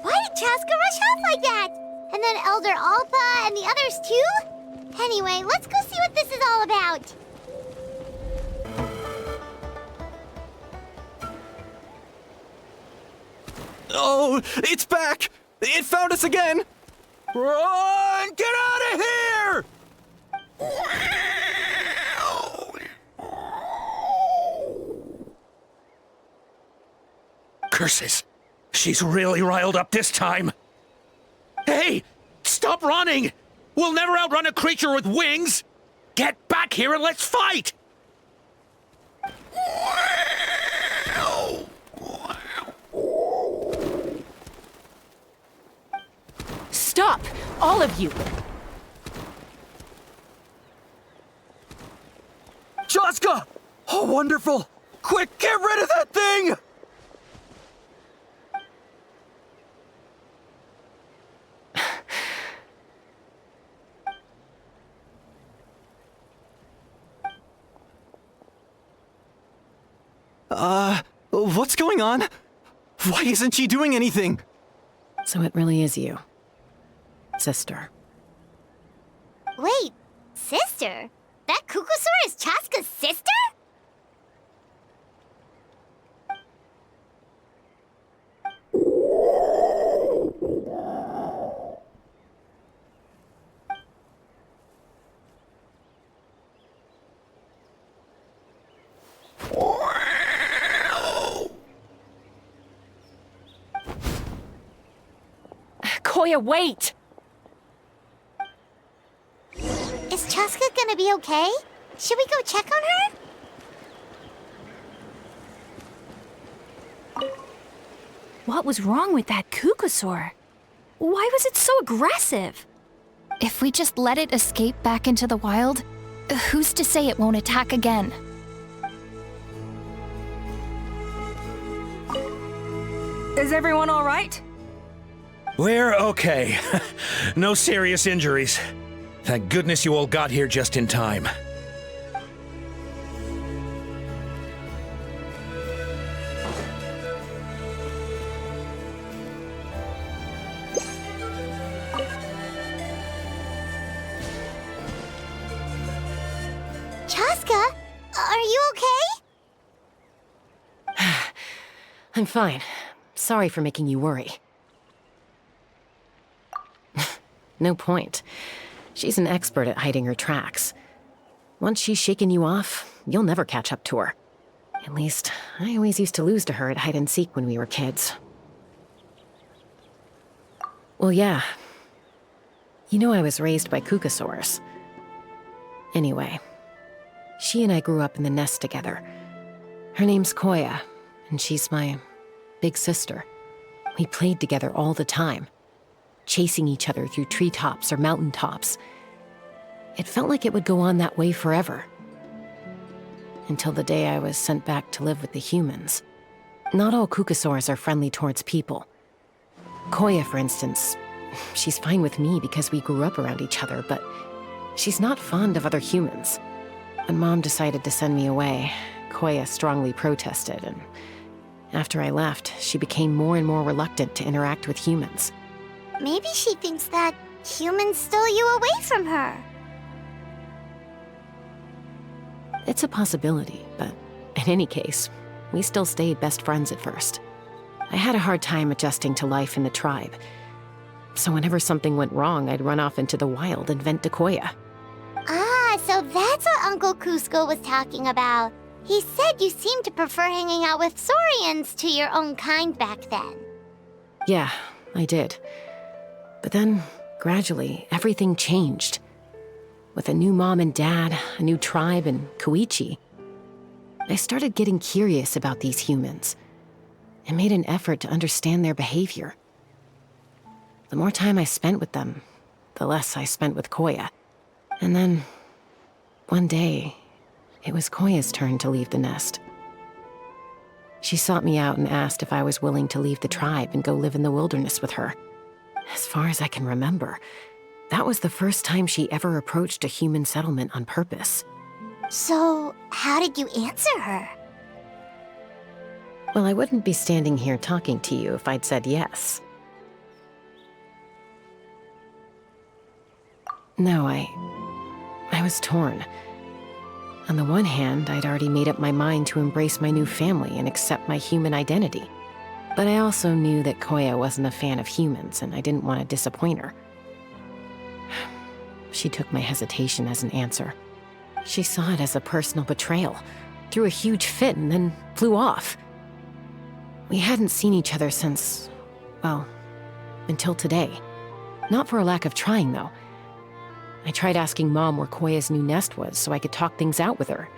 Why did Chasca rush off like that? And then Elder Alpha and the others too? Anyway, let's go see what this is all about. Oh, it's back! It found us again! Run! Get out of here! Curses! She's really riled up this time. Hey! Stop running! We'll never outrun a creature with wings! Get back here and let's fight! Stop! All of you! Chasca! Oh, wonderful! Quick, get rid of that thing! What's going on? Why isn't she doing anything? So it really is you. Sister. Wait, sister? That Kukusaur is Chasca's sister? Koya, wait! Is Chasca gonna be okay? Should we go check on her? What was wrong with that Kukusaur? Why was it so aggressive? If we just let it escape back into the wild, who's to say it won't attack again? Is everyone all right? We're okay. No serious injuries. Thank goodness you all got here just in time. Chasca, are you okay? I'm fine. Sorry for making you worry. No point. She's an expert at hiding her tracks. Once she's shaken you off, you'll never catch up to her. At least, I always used to lose to her at hide-and-seek when we were kids. Well, yeah. You know I was raised by Kukusaurs. Anyway, she and I grew up in the nest together. Her name's Koya, and she's my big sister. We played together all the time, chasing each other through treetops or mountaintops. It felt like it would go on that way forever. Until the day I was sent back to live with the humans. Not all Kukusaurs are friendly towards people. Koya, for instance, she's fine with me because we grew up around each other, but she's not fond of other humans. When Mom decided to send me away, Koya strongly protested, and after I left, she became more and more reluctant to interact with humans. Maybe she thinks that humans stole you away from her. It's a possibility, but in any case, we still stayed best friends at first. I had a hard time adjusting to life in the tribe. So whenever something went wrong, I'd run off into the wild and vent to Koya. Ah, so that's what Uncle Cusco was talking about. He said you seemed to prefer hanging out with Saurians to your own kind back then. Yeah, I did. But then, gradually, everything changed. With a new mom and dad, a new tribe, and Koichi, I started getting curious about these humans and made an effort to understand their behavior. The more time I spent with them, the less I spent with Koya. And then, one day, it was Koya's turn to leave the nest. She sought me out and asked if I was willing to leave the tribe and go live in the wilderness with her. As far as I can remember, that was the first time she ever approached a human settlement on purpose. So, how did you answer her? Well, I wouldn't be standing here talking to you if I'd said yes. No, I was torn. On the one hand, I'd already made up my mind to embrace my new family and accept my human identity. But I also knew that Koya wasn't a fan of humans, and I didn't want to disappoint her. She took my hesitation as an answer. She saw it as a personal betrayal, threw a huge fit, and then flew off. We hadn't seen each other since, well, until today. Not for a lack of trying, though. I tried asking Mom where Koya's new nest was so I could talk things out with her.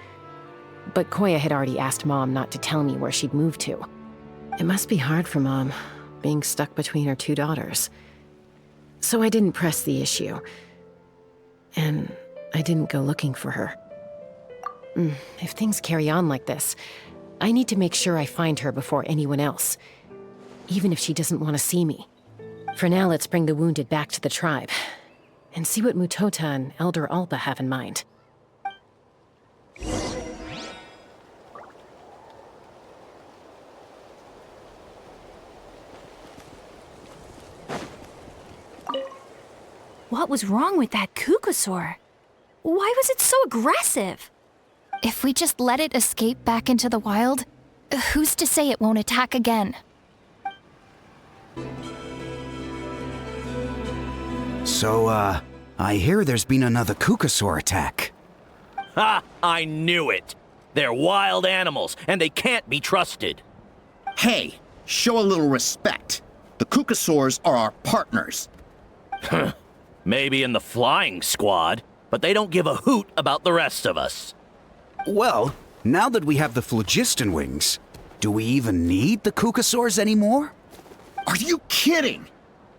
But Koya had already asked Mom not to tell me where she'd moved to. It must be hard for Mom, being stuck between her two daughters. So I didn't press the issue. And I didn't go looking for her. If things carry on like this, I need to make sure I find her before anyone else, even if she doesn't want to see me. For now, let's bring the wounded back to the tribe, and see what Mutota and Elder Alpa have in mind. What was wrong with that Kukusaur? Why was it so aggressive? If we just let it escape back into the wild, who's to say it won't attack again? So, I hear there's been another Kukusaur attack. Ha! I knew it! They're wild animals, and they can't be trusted. Hey, show a little respect. The Kukusaurs are our partners. Maybe in the flying squad, but they don't give a hoot about the rest of us. Well, now that we have the phlogiston wings, do we even need the Kukusaurs anymore? Are you kidding?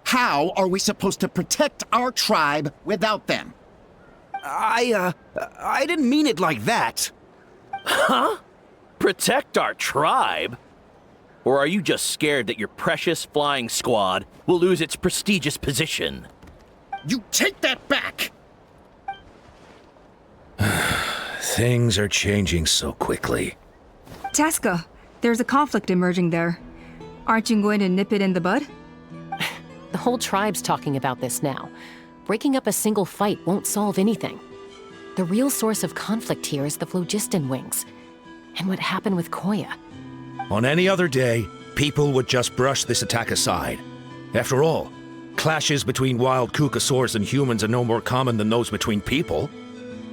How are we supposed to protect our tribe without them? I didn't mean it like that. Huh? Protect our tribe? Or are you just scared that your precious flying squad will lose its prestigious position? You take that back! Things are changing so quickly. Chasca, there's a conflict emerging there. Aren't you going to nip it in the bud? The whole tribe's talking about this now. Breaking up a single fight won't solve anything. The real source of conflict here is the phlogiston wings, and what happened with Koya. On any other day, people would just brush this attack aside. After all, clashes between wild Kukusaurs and humans are no more common than those between people.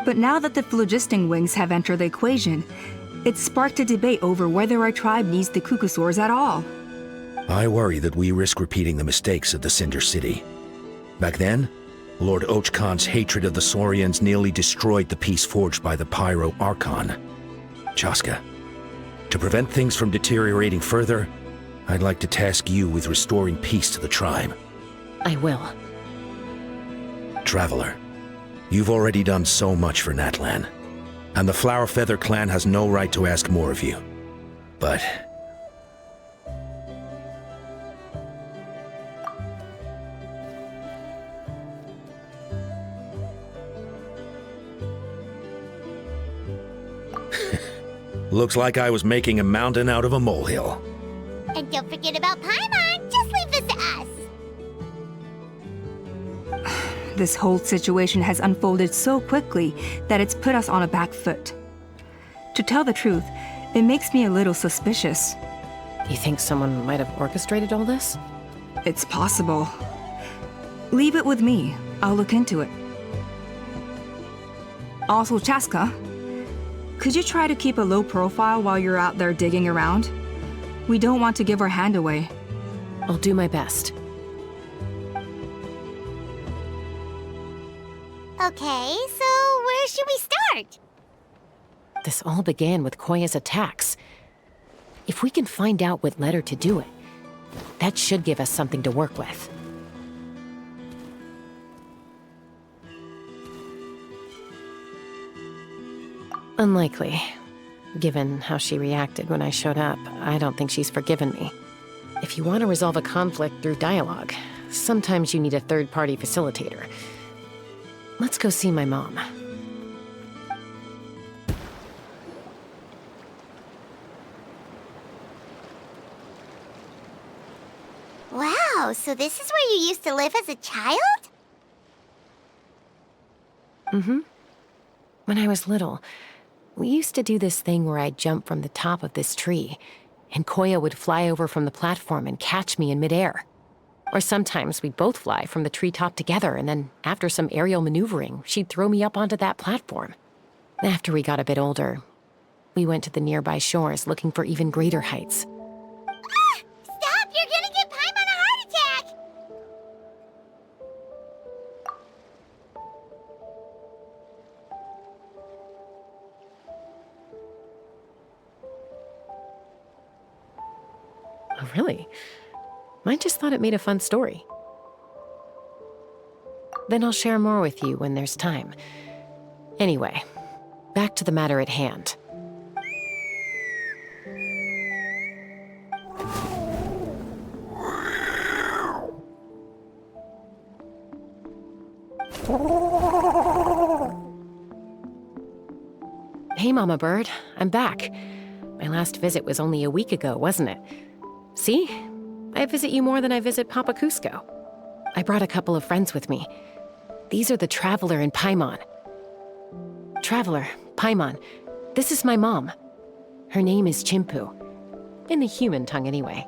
But now that the phlogiston wings have entered the equation, it's sparked a debate over whether our tribe needs the Kukusaurs at all. I worry that we risk repeating the mistakes of the Cinder City. Back then, Lord Ochkon's hatred of the Saurians nearly destroyed the peace forged by the Pyro Archon. Chasca, to prevent things from deteriorating further, I'd like to task you with restoring peace to the tribe. I will. Traveler, you've already done so much for Natlan, and the Flower Feather clan has no right to ask more of you. But looks like I was making a mountain out of a molehill. And don't forget about Paimon. Just leave this to us. This whole situation has unfolded so quickly that it's put us on a back foot. To tell the truth, it makes me a little suspicious. You think someone might have orchestrated all this? It's possible. Leave it with me. I'll look into it. Also, Chasca, could you try to keep a low profile while you're out there digging around? We don't want to give our hand away. I'll do my best. Okay, so where should we start? This all began with Koya's attacks. If we can find out what led her to do it, that should give us something to work with. Unlikely. Given how she reacted when I showed up, I don't think she's forgiven me. If you want to resolve a conflict through dialogue, sometimes you need a third-party facilitator. Let's go see my mom. Wow, so this is where you used to live as a child? Mm-hmm. When I was little, we used to do this thing where I'd jump from the top of this tree, and Koya would fly over from the platform and catch me in midair. Or sometimes we'd both fly from the treetop together, and then after some aerial maneuvering, she'd throw me up onto that platform. After we got a bit older, we went to the nearby shores looking for even greater heights. Ah! Stop! You're gonna get Paimon a heart attack! Oh, really? I just thought it made a fun story. Then I'll share more with you when there's time. Anyway, back to the matter at hand. Hey, Mama Bird, I'm back. My last visit was only a week ago, wasn't it? See? I visit you more than I visit Papa Cusco. I brought a couple of friends with me. These are the Traveler and Paimon. Traveler, Paimon, this is my mom. Her name is Chimpu. In the human tongue, anyway.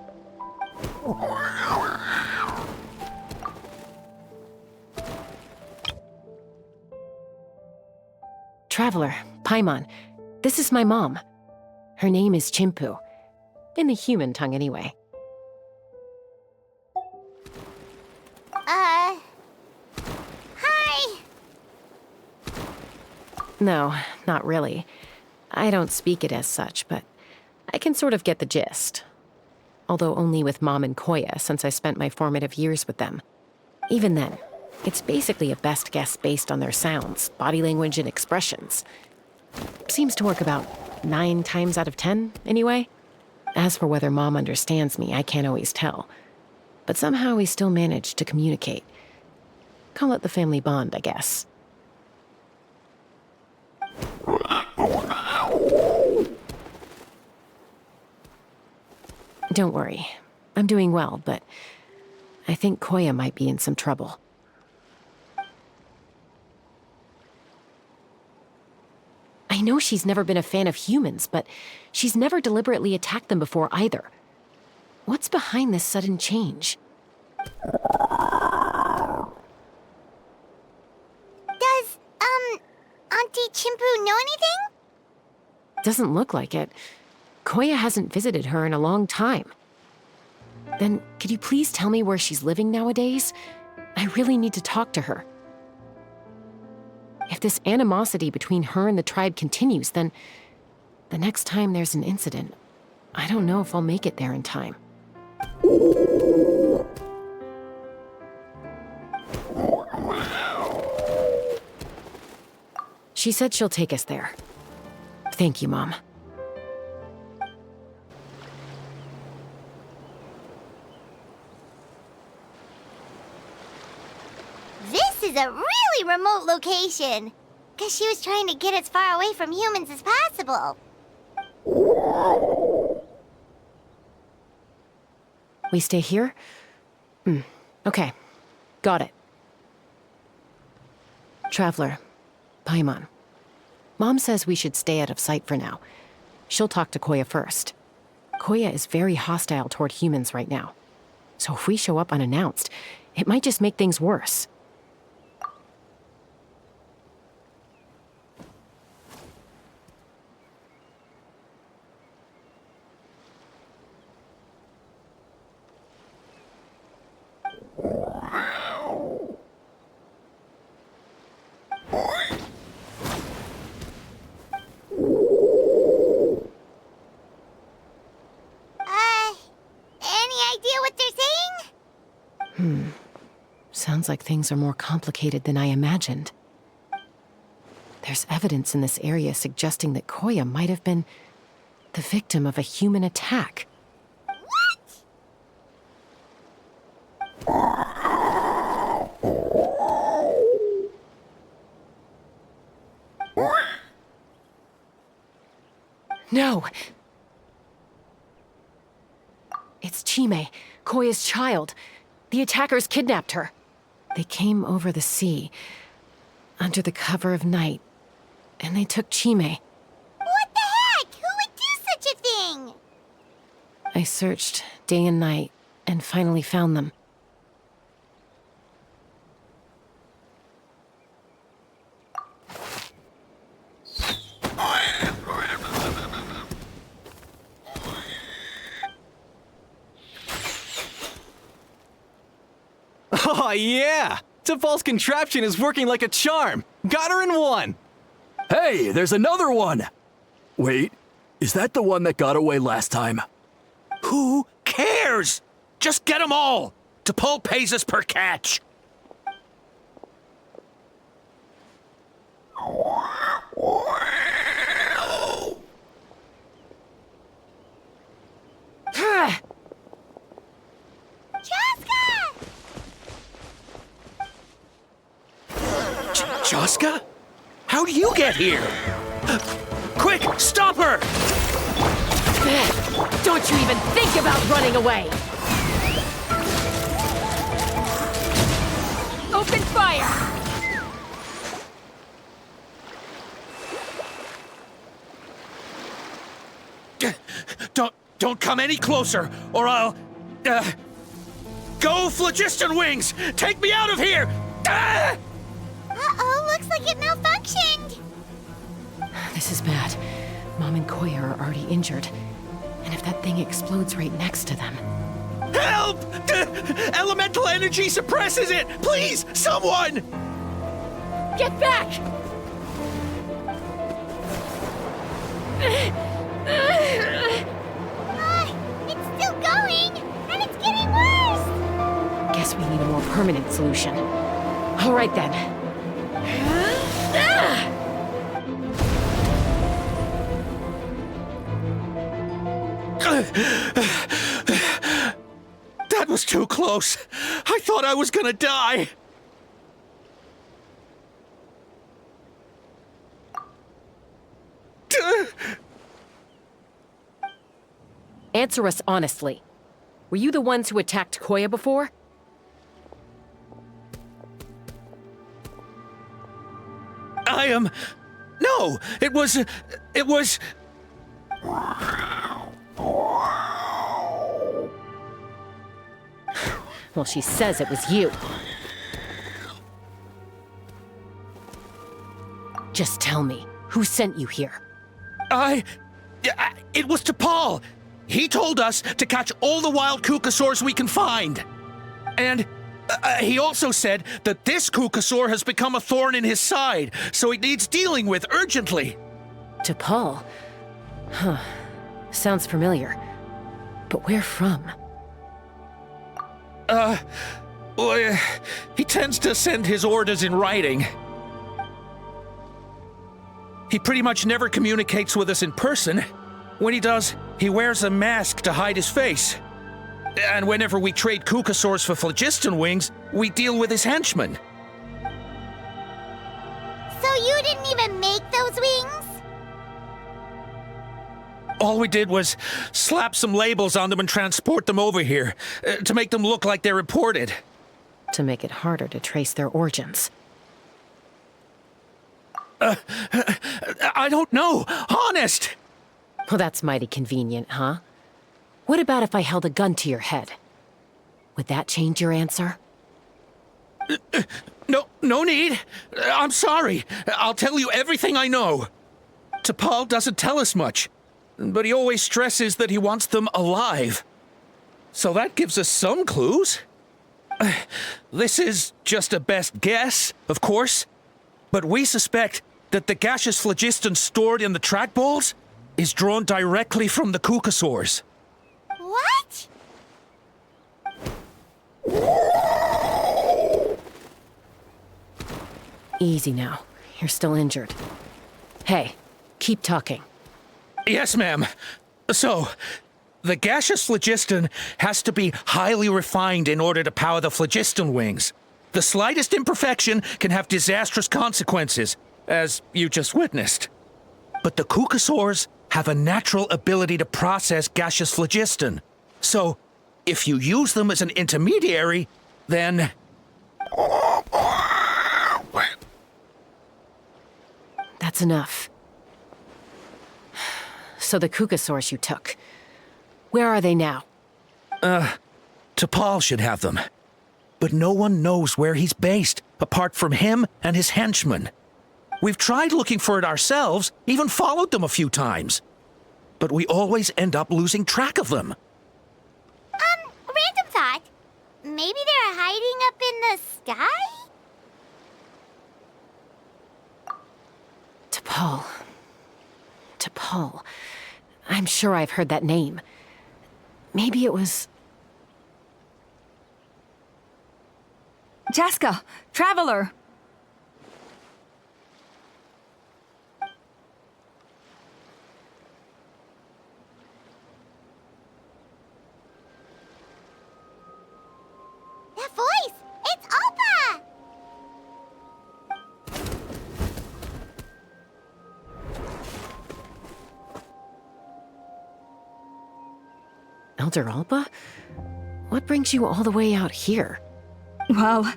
Traveler, Paimon, this is my mom. Her name is Chimpu. In the human tongue, anyway. Hi! No, not really. I don't speak it as such, but I can sort of get the gist. Although only with Mom and Koya, since I spent my formative years with them. Even then, it's basically a best guess based on their sounds, body language, and expressions. Seems to work about 9 times out of 10, anyway. As for whether Mom understands me, I can't always tell. But somehow we still manage to communicate. Call it the family bond, I guess. Don't worry. I'm doing well, but I think Koya might be in some trouble. I know she's never been a fan of humans, but she's never deliberately attacked them before either. What's behind this sudden change? Does, Auntie Chimpu know anything? Doesn't look like it. Koya hasn't visited her in a long time. Then, could you please tell me where she's living nowadays? I really need to talk to her. If this animosity between her and the tribe continues, then the next time there's an incident, I don't know if I'll make it there in time. She said she'll take us there. Thank you, Mom. This is a really remote location. Guess she was trying to get as far away from humans as possible. We stay here? Okay. Got it. Traveler, Paimon. Mom says we should stay out of sight for now. She'll talk to Koya first. Koya is very hostile toward humans right now. So if we show up unannounced, it might just make things worse. Any idea what they're saying? Sounds like things are more complicated than I imagined. There's evidence in this area suggesting that Koya might have been the victim of a human attack. What? No. It's Chime, Koya's child. The attackers kidnapped her. They came over the sea, under the cover of night, and they took Chime. What the heck? Who would do such a thing? I searched day and night, and finally found them. Oh, yeah! T'Pol's contraption is working like a charm! Got her in one! Hey, there's another one! Wait, is that the one that got away last time? Who cares? Just get them all! T'Pol pays us per catch. Chasca? How do you get here? Quick, stop her! Don't you even think about running away! Open fire! Don't come any closer, or I'll... Go, Phlogiston Wings! Take me out of here! Ah! Uh-oh, looks like it malfunctioned. This is bad. Mom and Koya are already injured. And if that thing explodes right next to them... Help! Elemental energy suppresses it! Please, someone! Get back! It's still going, and it's getting worse. Guess we need a more permanent solution. All right then. That was too close. I thought I was gonna die. Answer us honestly. Were you the ones who attacked Koya before? I am... No, it was... Well, she says it was you. Just tell me, who sent you here? It was T'Pol. He told us to catch all the wild Kukasaurs we can find. And he also said that this Kukasaur has become a thorn in his side, so it needs dealing with urgently. T'Pol? Huh. Sounds familiar. But where from? Well, he tends to send his orders in writing. He pretty much never communicates with us in person. When he does, he wears a mask to hide his face. And whenever we trade Kukasaurs for Phlogiston Wings, we deal with his henchmen. So you didn't even make those wings? All we did was slap some labels on them and transport them over here, to make them look like they're imported. To make it harder to trace their origins. I don't know, honest! Well, that's mighty convenient, huh? What about if I held a gun to your head? Would that change your answer? No need. I'm sorry. I'll tell you everything I know. T'Pol doesn't tell us much, but he always stresses that he wants them alive. So that gives us some clues. This is just a best guess, of course, but we suspect that the gaseous phlogiston stored in the trackballs is drawn directly from the Kukasaurs. What? Easy now. You're still injured. Hey, keep talking. Yes, ma'am. So, the gaseous phlogiston has to be highly refined in order to power the phlogiston wings. The slightest imperfection can have disastrous consequences, as you just witnessed. But the Kukasaurs have a natural ability to process gaseous phlogiston. So, if you use them as an intermediary, then... That's enough. So the Kukasaurs you took, where are they now? T'Pol should have them. But no one knows where he's based, apart from him and his henchmen. We've tried looking for it ourselves, even followed them a few times. But we always end up losing track of them. Random thought. Maybe they're hiding up in the sky? T'Pol. T'Pol. I'm sure I've heard that name. Maybe it was... Chasca, Traveler! That voice! It's Appa! Elder Alpa? What brings you all the way out here? Well,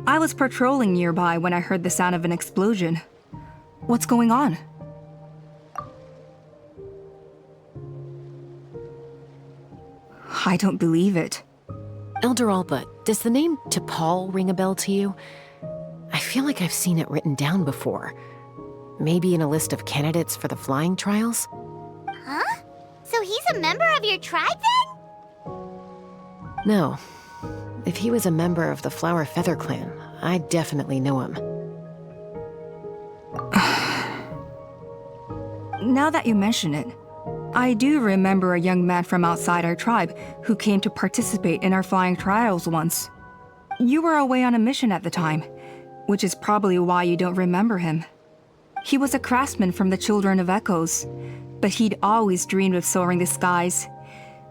I was patrolling nearby when I heard the sound of an explosion. What's going on? I don't believe it. Elder Alpa, does the name T'Pol ring a bell to you? I feel like I've seen it written down before. Maybe in a list of candidates for the flying trials? Huh? So he's a member of your tribe then? No. If he was a member of the Flower Feather clan, I'd definitely know him. Now that you mention it, I do remember a young man from outside our tribe who came to participate in our flying trials once. You were away on a mission at the time, which is probably why you don't remember him. He was a craftsman from the Children of Echoes, but he'd always dreamed of soaring the skies,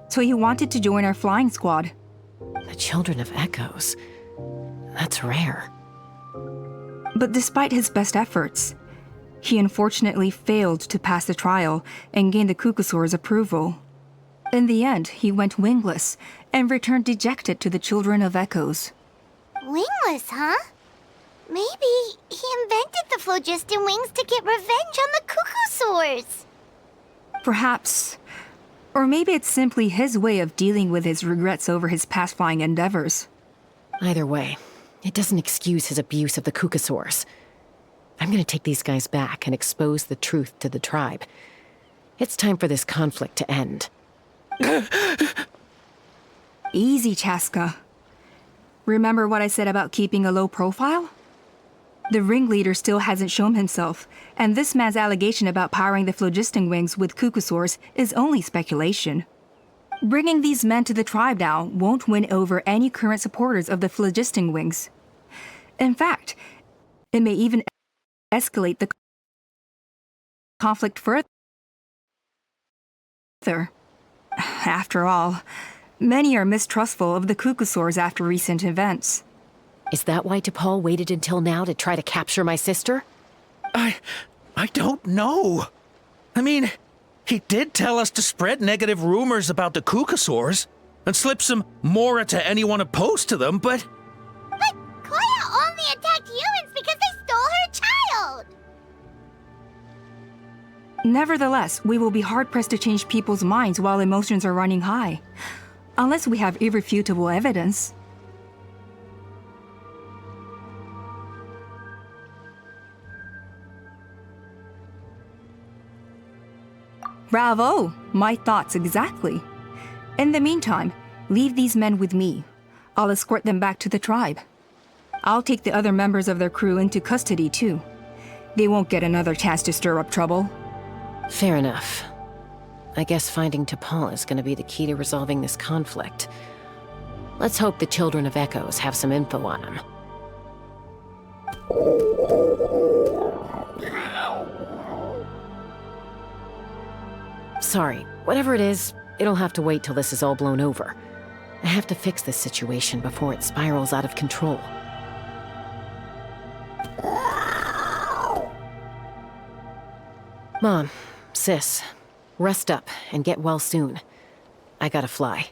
so he wanted to join our flying squad. The Children of Echoes? That's rare. But despite his best efforts, he unfortunately failed to pass the trial and gain the Kukasaur's approval. In the end, he went wingless and returned dejected to the Children of Echoes. Wingless, huh? Maybe he invented the phlogiston wings to get revenge on the Kukasaurs. Perhaps. Or maybe it's simply his way of dealing with his regrets over his past flying endeavors. Either way, it doesn't excuse his abuse of the Kukasaurs. I'm gonna take these guys back and expose the truth to the tribe. It's time for this conflict to end. Easy, Chasca. Remember what I said about keeping a low profile? The ringleader still hasn't shown himself, and this man's allegation about powering the phlogiston wings with Kukasaurs is only speculation. Bringing these men to the tribe now won't win over any current supporters of the phlogiston wings. In fact, it may even escalate the conflict further. After all, many are mistrustful of the Kukasaurs after recent events. Is that why T'Pol waited until now to try to capture my sister? I don't know. I mean, he did tell us to spread negative rumors about the Kukasaurs and slip some Mora to anyone opposed to them, but... But Koya only attacked humans because they stole her child! Nevertheless, we will be hard-pressed to change people's minds while emotions are running high. Unless we have irrefutable evidence. Bravo! My thoughts exactly. In the meantime, leave these men with me. I'll escort them back to the tribe. I'll take the other members of their crew into custody too. They won't get another chance to stir up trouble. Fair enough. I guess finding T'Pol is gonna be the key to resolving this conflict. Let's hope the Children of Echoes have some info on him. Sorry, whatever it is, it'll have to wait till this is all blown over. I have to fix this situation before it spirals out of control. Mom, Sis, Rest up and get well soon. I gotta fly.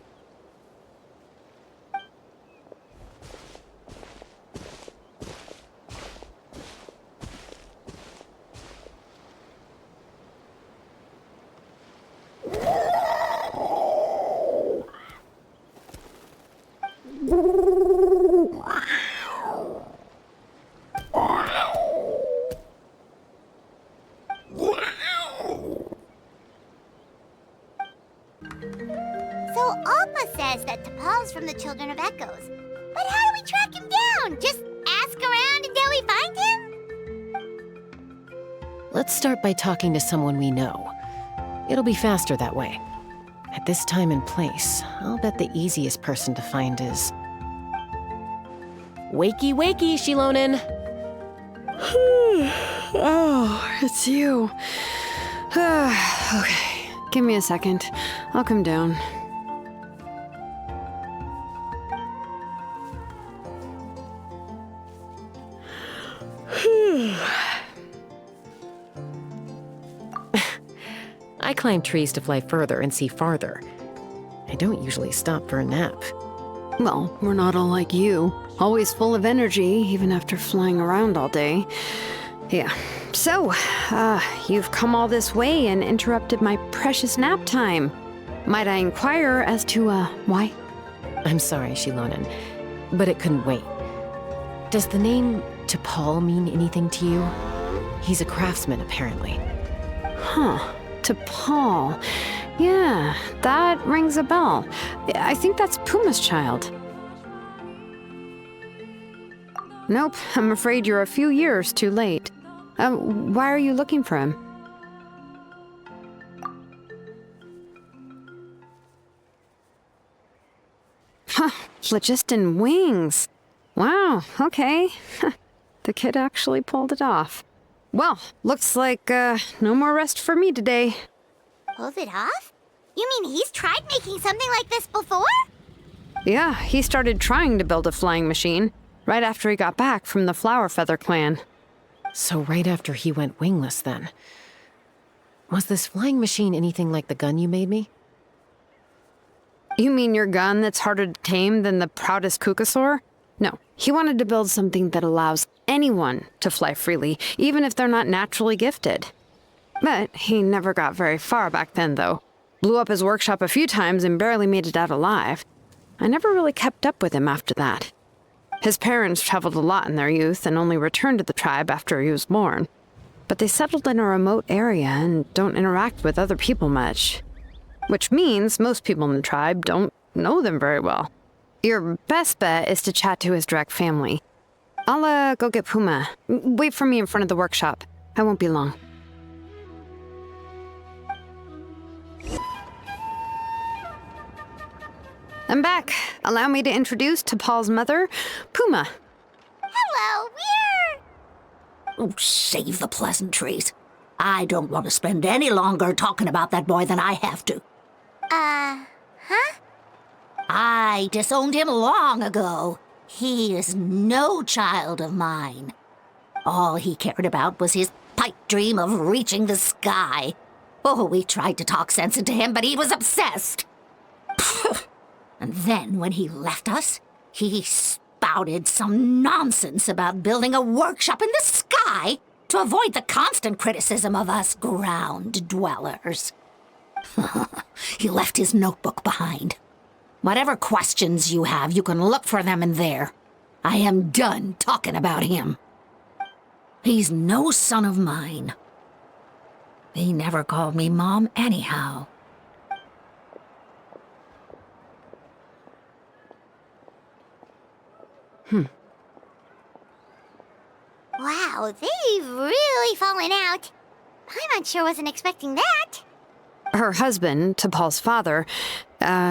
So Alpa says that T'Pol's from the Children of Echoes. But how do we track him down? Just ask around until we find him? Let's start by talking to someone we know. It'll be faster that way. At this time and place, I'll bet the easiest person to find is... Wakey, wakey, Shilonen! Oh, it's you. Okay, give me a second. I'll come down. I climb trees to fly further and see farther. I don't usually stop for a nap. Well, we're not all like you. Always full of energy, even after flying around all day. Yeah. So, you've come all this way and interrupted my precious nap time. Might I inquire as to, why? I'm sorry, Shilonen, but it couldn't wait. Does the name T'Pol mean anything to you? He's a craftsman, apparently. Huh. T'Pol. Yeah, that rings a bell. I think that's Puma's child. Nope, I'm afraid you're a few years too late. Why are you looking for him? Huh, phlogiston wings. Wow, okay. The kid actually pulled it off. Well, looks like, no more rest for me today. Pulled it off? You mean he's tried making something like this before? Yeah, he started trying to build a flying machine right after he got back from the Flower Feather clan. So right after he went wingless, then. Was this flying machine anything like the gun you made me? You mean your gun that's harder to tame than the proudest Kukasaur? No, he wanted to build something that allows anyone to fly freely, even if they're not naturally gifted. But he never got very far back then, though. Blew up his workshop a few times and barely made it out alive. I never really kept up with him after that. His parents traveled a lot in their youth and only returned to the tribe after he was born. But they settled in a remote area and don't interact with other people much. Which means most people in the tribe don't know them very well. Your best bet is to chat to his direct family. I'll, go get Puma. Wait for me in front of the workshop. I won't be long. I'm back. Allow me to introduce T'Pol's mother, Puma. Hello, we're... Oh, save the pleasantries. I don't want to spend any longer talking about that boy than I have to. Huh? I disowned him long ago. He is no child of mine. All he cared about was his pipe dream of reaching the sky. Oh, we tried to talk sense into him, but he was obsessed. And then when he left us, he spouted some nonsense about building a workshop in the sky to avoid the constant criticism of us ground dwellers. He left his notebook behind. Whatever questions you have, you can look for them in there. I am done talking about him. He's no son of mine. He never called me Mom anyhow. Wow, they've really fallen out. Paimon sure wasn't expecting that. Her husband, T'Pol's father,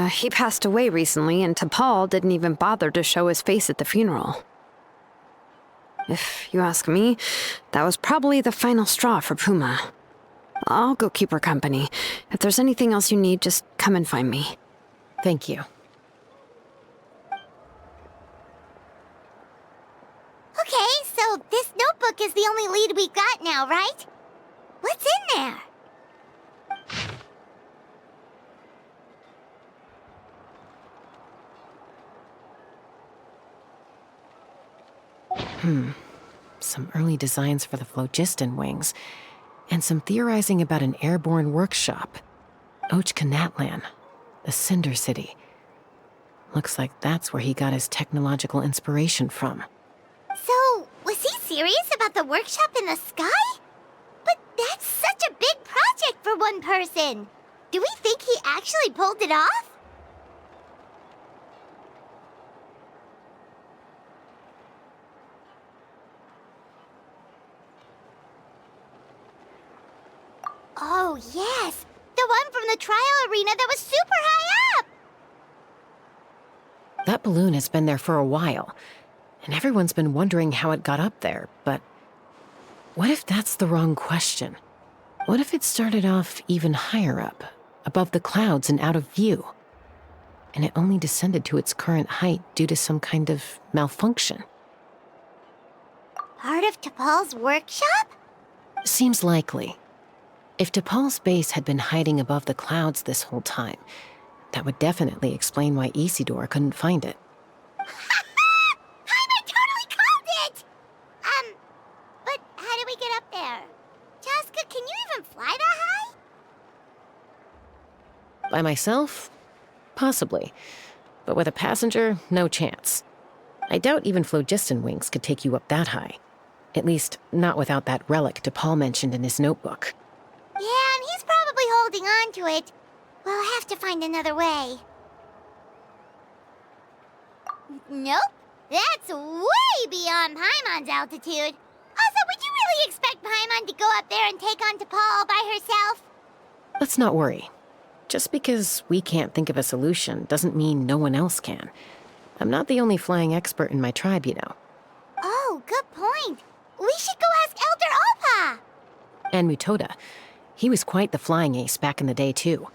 he passed away recently, and T'Pol didn't even bother to show his face at the funeral. If you ask me, that was probably the final straw for Puma. I'll go keep her company. If there's anything else you need, just come and find me. Thank you. Okay, so this notebook is the only lead we got now, right? What's in there? Some early designs for the phlogiston wings, and some theorizing about an airborne workshop. Natlan, the Cinder City. Looks like that's where he got his technological inspiration from. So, was he serious about the workshop in the sky? But that's such a big project for one person. Do we think he actually pulled it off? Oh, yes. The one from the trial arena that was super high up. That balloon has been there for a while, and everyone's been wondering how it got up there, but what if that's the wrong question? What if it started off even higher up, above the clouds and out of view, and it only descended to its current height due to some kind of malfunction? Part of T'Pol's workshop? Seems likely. If T'Pol's base had been hiding above the clouds this whole time, that would definitely explain why Isidore couldn't find it. Paimon totally called it! But how do we get up there? Chasca, can you even fly that high? By myself? Possibly. But with a passenger, no chance. I doubt even phlogiston wings could take you up that high. At least, not without that relic T'Pol mentioned in his notebook. Yeah, and he's probably holding on to it. We'll have to find another way. Nope. That's way beyond Paimon's altitude. Also, would you really expect Paimon to go up there and take on T'Pol all by herself? Let's not worry. Just because we can't think of a solution doesn't mean no one else can. I'm not the only flying expert in my tribe, you know. Oh, good point. We should go ask Elder Alpa. And Mutoda. He was quite the flying ace back in the day, too.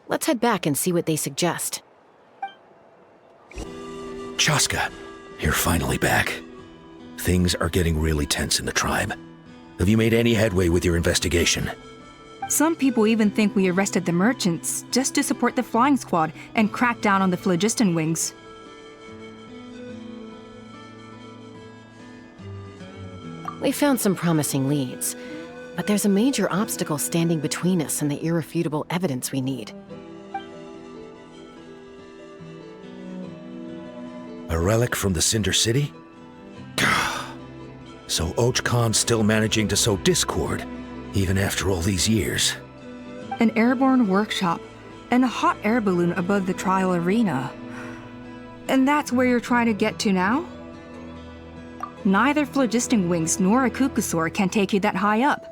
Let's head back and see what they suggest. Chasca, you're finally back. Things are getting really tense in the tribe. Have you made any headway with your investigation? Some people even think we arrested the merchants just to support the flying squad and crack down on the phlogiston wings. We found some promising leads, but there's a major obstacle standing between us and the irrefutable evidence we need. A relic from the Cinder City? So Khan's still managing to sow discord, even after all these years. An airborne workshop and a hot air balloon above the trial arena. And that's where you're trying to get to now? Neither phlogiston wings nor a cuckoosaur can take you that high up.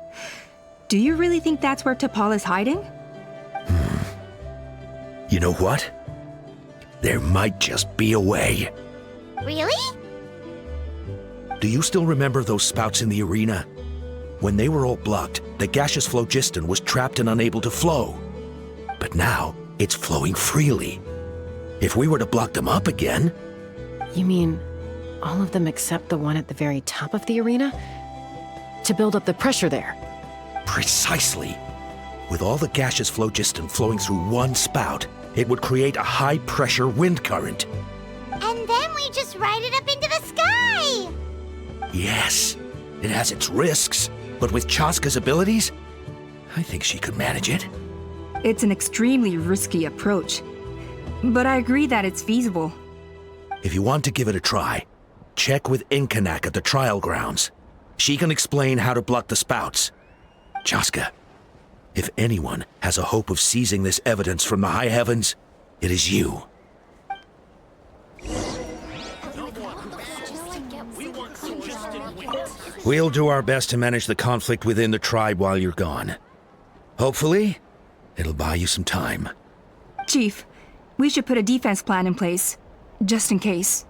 Do you really think that's where T'Pol is hiding? You know what? There might just be a way. Really? Do you still remember those spouts in the arena? When they were all blocked, the gaseous phlogiston was trapped and unable to flow. But now, it's flowing freely. If we were to block them up again... You mean all of them except the one at the very top of the arena? To build up the pressure there? Precisely. With all the gaseous phlogiston flowing through one spout, it would create a high-pressure wind current. And then we just ride it up into the sky! Yes, it has its risks, but with Chasca's abilities, I think she could manage it. It's an extremely risky approach, but I agree that it's feasible. If you want to give it a try, check with Inkanak at the trial grounds. She can explain how to block the spouts. Chasca, if anyone has a hope of seizing this evidence from the high heavens, it is you. We'll do our best to manage the conflict within the tribe while you're gone. Hopefully, it'll buy you some time. Chief, we should put a defense plan in place, just in case.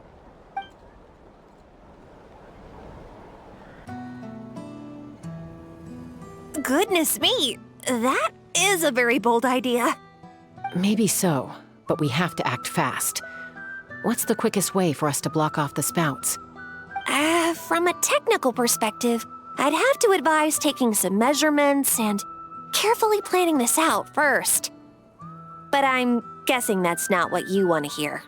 Goodness me, that is a very bold idea. Maybe so, but we have to act fast. What's the quickest way for us to block off the spouts? From a technical perspective, I'd have to advise taking some measurements and carefully planning this out first. But I'm guessing that's not what you want to hear.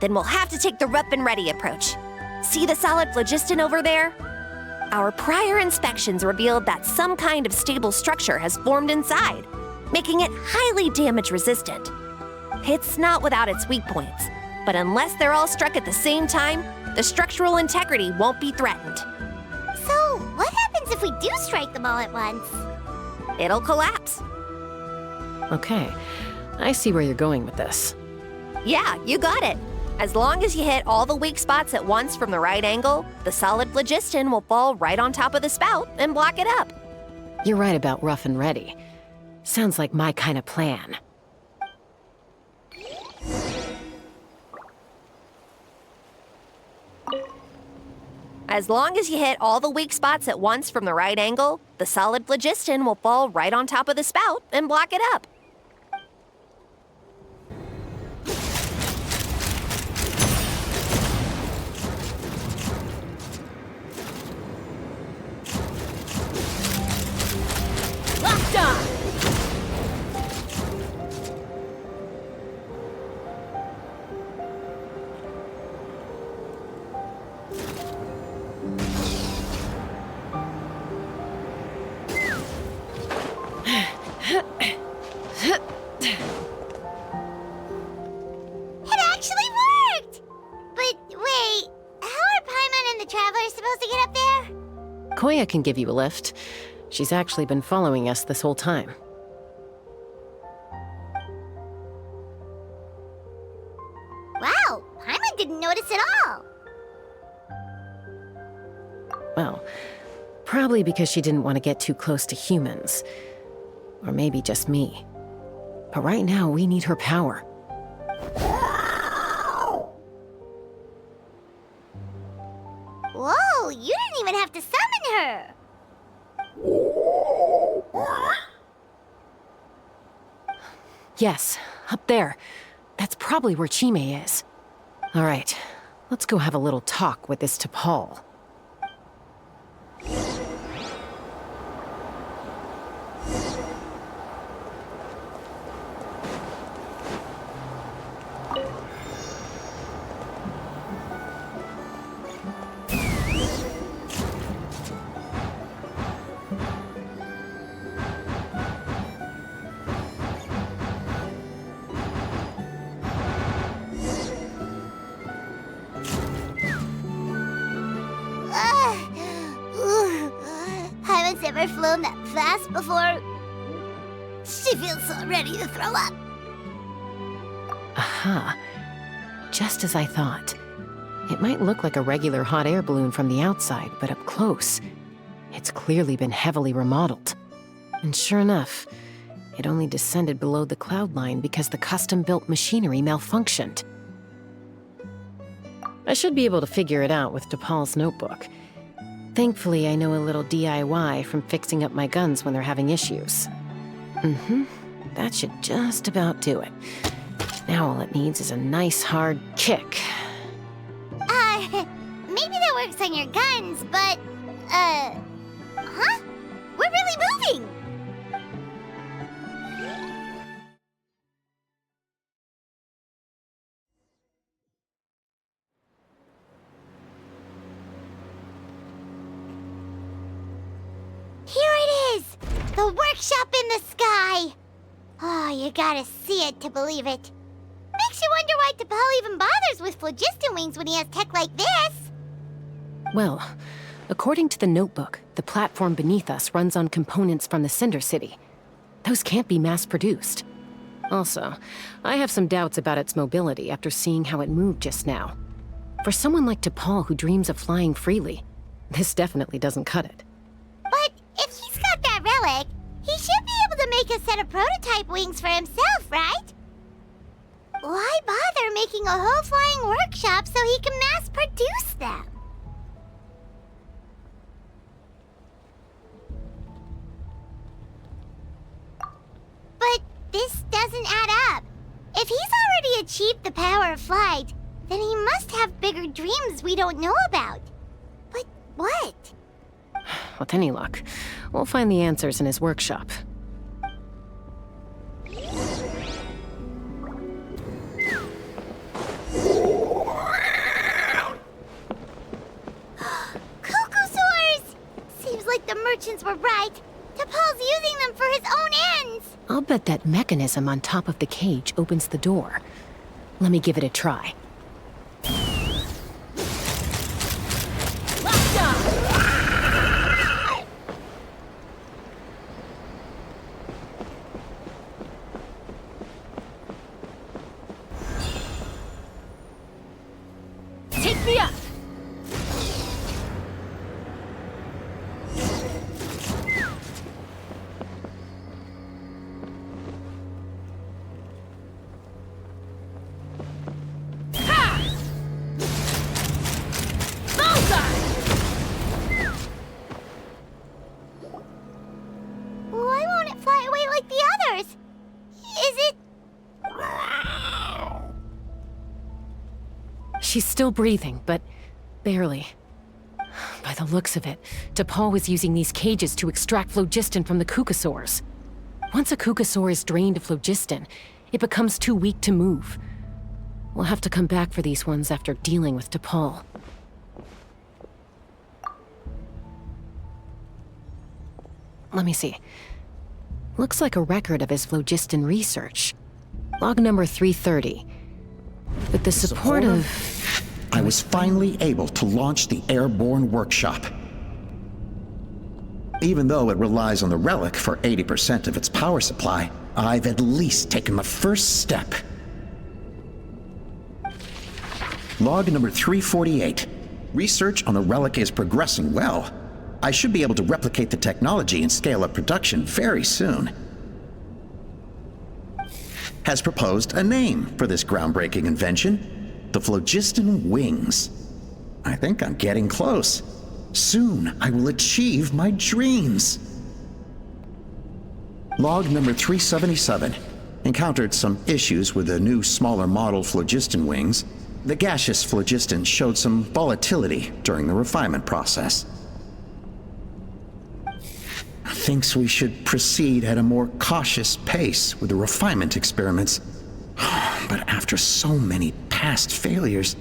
then we'll have to take the rough and ready approach. See the solid phlogiston over there? Our prior inspections revealed that some kind of stable structure has formed inside, making it highly damage resistant. It's not without its weak points, but unless they're all struck at the same time, the structural integrity won't be threatened. So, what happens if we do strike them all at once? It'll collapse. Okay, I see where you're going with this. Yeah, you got it. As long as you hit all the weak spots at once from the right angle, the solid phlogiston will fall right on top of the spout and block it up. You're right about rough and ready. Sounds like my kind of plan. As long as you hit all the weak spots at once from the right angle, the solid phlogiston will fall right on top of the spout and block it up. Locked on! It actually worked! But wait, how are Paimon and the Traveler supposed to get up there? Koya can give you a lift. She's actually been following us this whole time. Wow, Paimon didn't notice at all. Well, probably because she didn't want to get too close to humans. Or maybe just me. But right now, we need her power. Whoa, you didn't even have to summon her! Yes, up there. That's probably where Chime is. All right, let's go have a little talk with this T'Pol. Paimon's never flown that fast before. She feels so ready to throw up. Aha. Just as I thought. It might look like a regular hot air balloon from the outside, but up close, it's clearly been heavily remodeled. And sure enough, it only descended below the cloud line because the custom-built machinery malfunctioned. I should be able to figure it out with T'Pol's notebook. Thankfully, I know a little DIY from fixing up my guns when they're having issues. That should just about do it. Now all it needs is a nice hard kick. Maybe that works on your guns, but, huh? We're really moving! Here it is! The workshop in the sky! Oh, you gotta see it to believe it. Makes you wonder why T'Pol even bothers with phlogiston wings when he has tech like this. Well, according to the notebook, the platform beneath us runs on components from the Cinder City. Those can't be mass-produced. Also, I have some doubts about its mobility after seeing how it moved just now. For someone like T'Pol who dreams of flying freely, this definitely doesn't cut it. But if he's got that relic, he should be able to make a set of prototype wings for himself, right? Why bother making a whole flying workshop so he can mass-produce them? But this doesn't add up. If he's already achieved the power of flight, then he must have bigger dreams we don't know about. But what? With any luck, we'll find the answers in his workshop. that that mechanism on top of the cage opens the door. Let me give it a try. Take me up! Why won't it fly away like the others? Is it... She's still breathing, but barely. By the looks of it, DePaul was using these cages to extract phlogiston from the Kukasaurs. Once a Kukasaur is drained of phlogiston, it becomes too weak to move. We'll have to come back for these ones after dealing with DePaul. Let me see. Looks like a record of his phlogiston research. Log number 330. With the support of... I was finally able to launch the airborne workshop. Even though it relies on the relic for 80% of its power supply, I've at least taken the first step. Log number 348. Research on the relic is progressing well. I should be able to replicate the technology and scale up production very soon. Has proposed a name for this groundbreaking invention. The phlogiston wings. I think I'm getting close. Soon I will achieve my dreams. Log number 377. Encountered some issues with the new smaller model phlogiston wings. The gaseous phlogiston showed some volatility during the refinement process. Thinks we should proceed at a more cautious pace with the refinement experiments. But after so many past failures,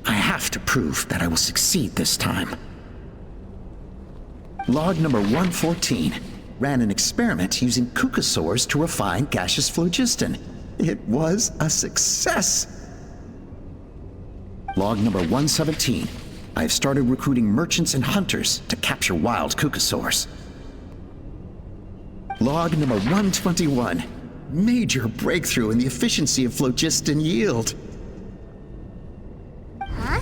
I have to prove that I will succeed this time. Log number 114. Ran an experiment using Kukasaurs to refine gaseous phlogiston. It was a success. Log number 117. I have started recruiting merchants and hunters to capture wild Kukasaurs. Log number 121. Major breakthrough in the efficiency of phlogiston yield. Huh?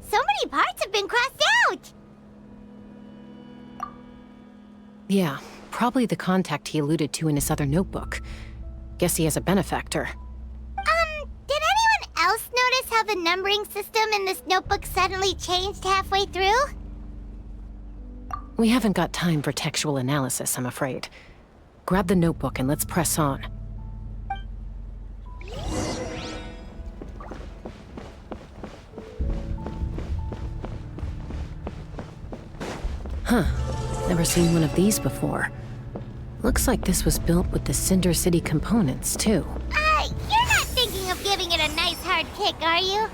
So many parts have been crossed out! Yeah, probably the contact he alluded to in his other notebook. Guess he has a benefactor. Did anyone else notice how the numbering system in this notebook suddenly changed halfway through? We haven't got time for textual analysis, I'm afraid. Grab the notebook and let's press on. Huh. Never seen one of these before. Looks like this was built with the Cinder City components, too. You're not thinking of giving it a nice hard kick, are you?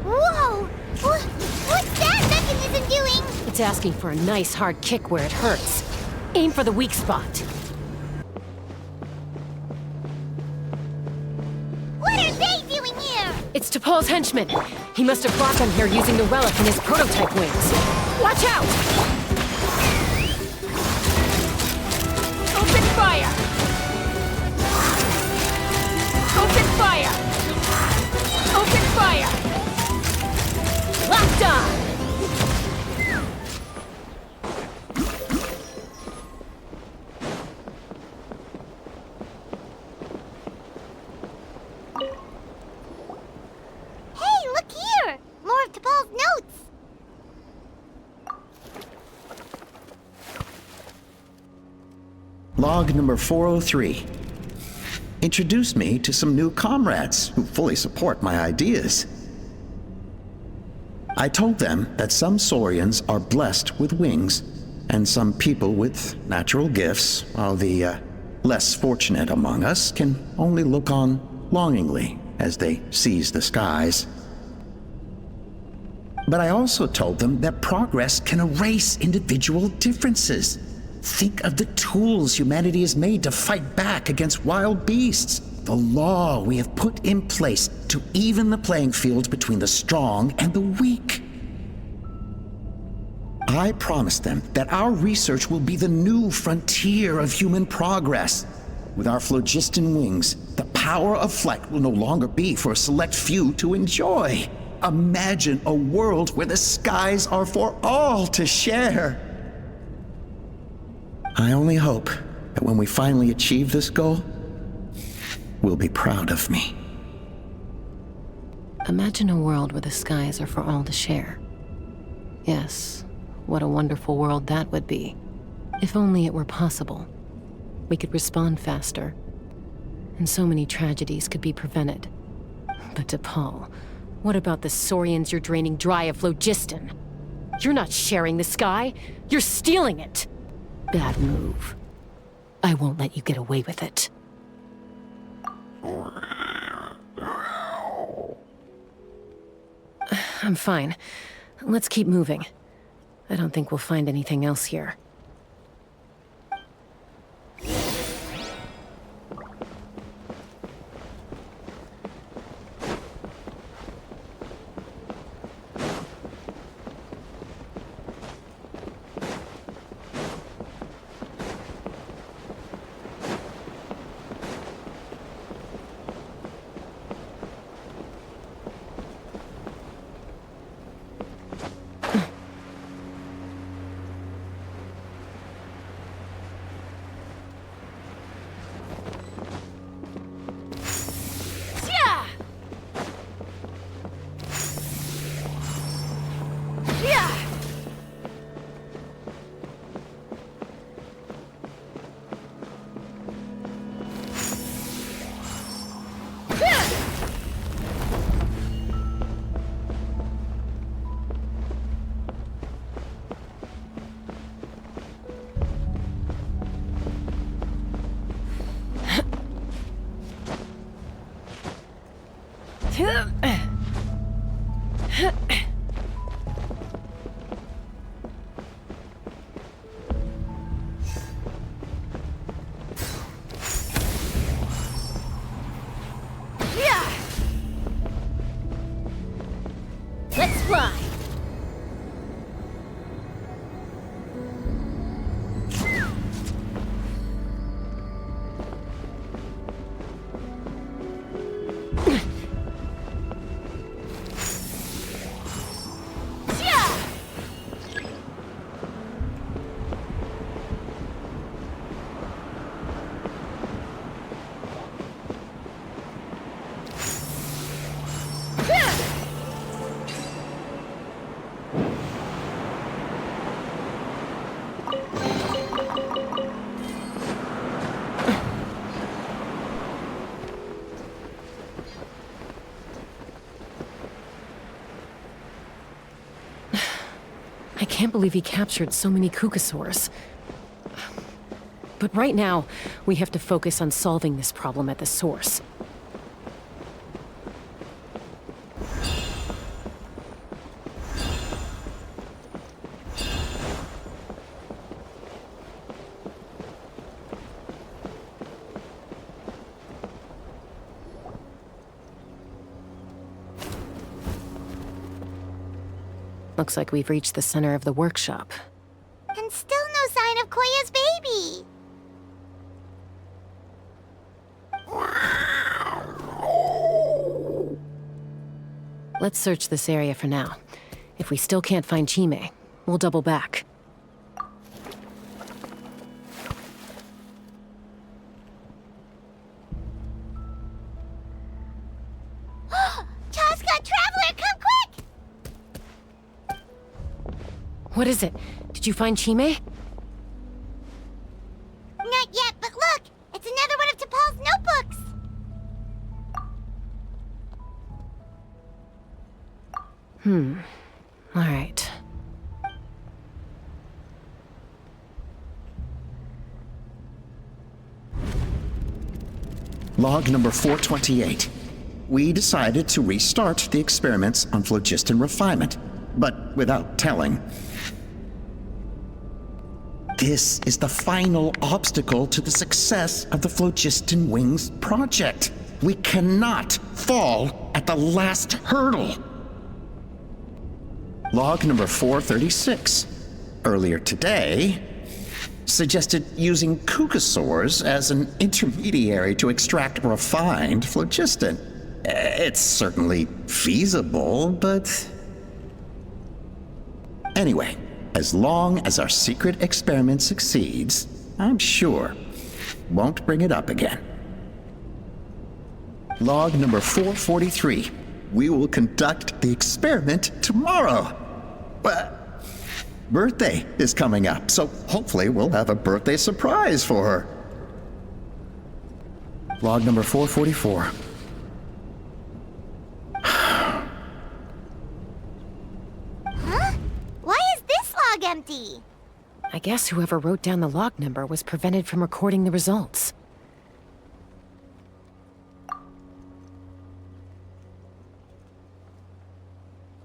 Whoa! What's that mechanism doing? It's asking for a nice hard kick where it hurts. Aim for the weak spot. What are they doing here? It's DePaul's henchman. He must have brought them here using the relic in his prototype wings. Watch out! Open fire! Open fire! Open fire! Locked on! Hey, look here! More of DePaul's notes! Log number 403. Introduced me to some new comrades who fully support my ideas. I told them that some Saurians are blessed with wings, and some people with natural gifts, while the less fortunate among us can only look on longingly as they seize the skies. But I also told them that progress can erase individual differences. Think of the tools humanity has made to fight back against wild beasts. The law we have put in place to even the playing field between the strong and the weak. I promised them that our research will be the new frontier of human progress. With our phlogiston wings, the power of flight will no longer be for a select few to enjoy. Imagine a world where the skies are for all to share. I only hope that when we finally achieve this goal, we'll be proud of me. Imagine a world where the skies are for all to share. Yes, what a wonderful world that would be. If only it were possible. We could respond faster, and so many tragedies could be prevented. But DePaul, what about the Saurians you're draining dry of phlogiston? You're not sharing the sky, you're stealing it! Bad move. I won't let you get away with it. I'm fine. Let's keep moving. I don't think we'll find anything else here. Let's fly! I can't believe he captured so many Kukasaurs. But right now, we have to focus on solving this problem at the source. Looks like we've reached the center of the workshop. And still no sign of Koya's baby. Let's search this area for now. If we still can't find Chime, we'll double back. Chasca, Traveler, come quick! What is it? Did you find Chime? Not yet, but look! It's another one of T'Pol's notebooks! All right. Log number 428. We decided to restart the experiments on phlogiston refinement, but without telling. This is the final obstacle to the success of the Phlogiston Wings project. We cannot fall at the last hurdle. Log number 436. Earlier today, suggested using cucosaurs as an intermediary to extract refined phlogiston. It's certainly feasible, but... Anyway, as long as our secret experiment succeeds, I'm sure won't bring it up again. Log number 443. We will conduct the experiment tomorrow. But birthday is coming up, so hopefully we'll have a birthday surprise for her. Log number 444. Empty. I guess whoever wrote down the log number was prevented from recording the results.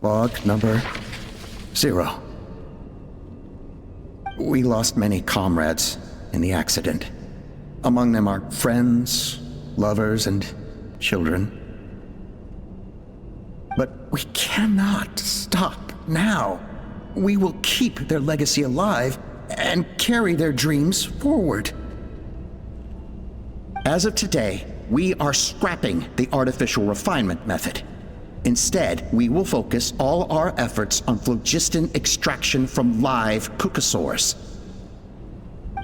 Log number 0. We lost many comrades in the accident. Among them are friends, lovers, and children. But we cannot stop now. We will keep their legacy alive and carry their dreams forward. As of today, we are scrapping the artificial refinement method. Instead, we will focus all our efforts on phlogiston extraction from live cucosaurs.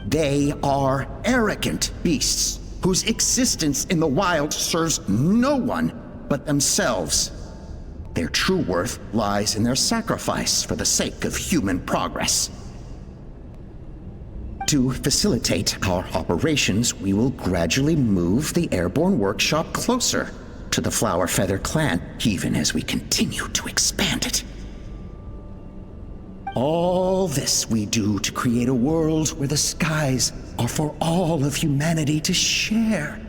They are arrogant beasts whose existence in the wild serves no one but themselves. Their true worth lies in their sacrifice for the sake of human progress. To facilitate our operations, we will gradually move the airborne workshop closer to the Flower Feather clan, even as we continue to expand it. All this we do to create a world where the skies are for all of humanity to share.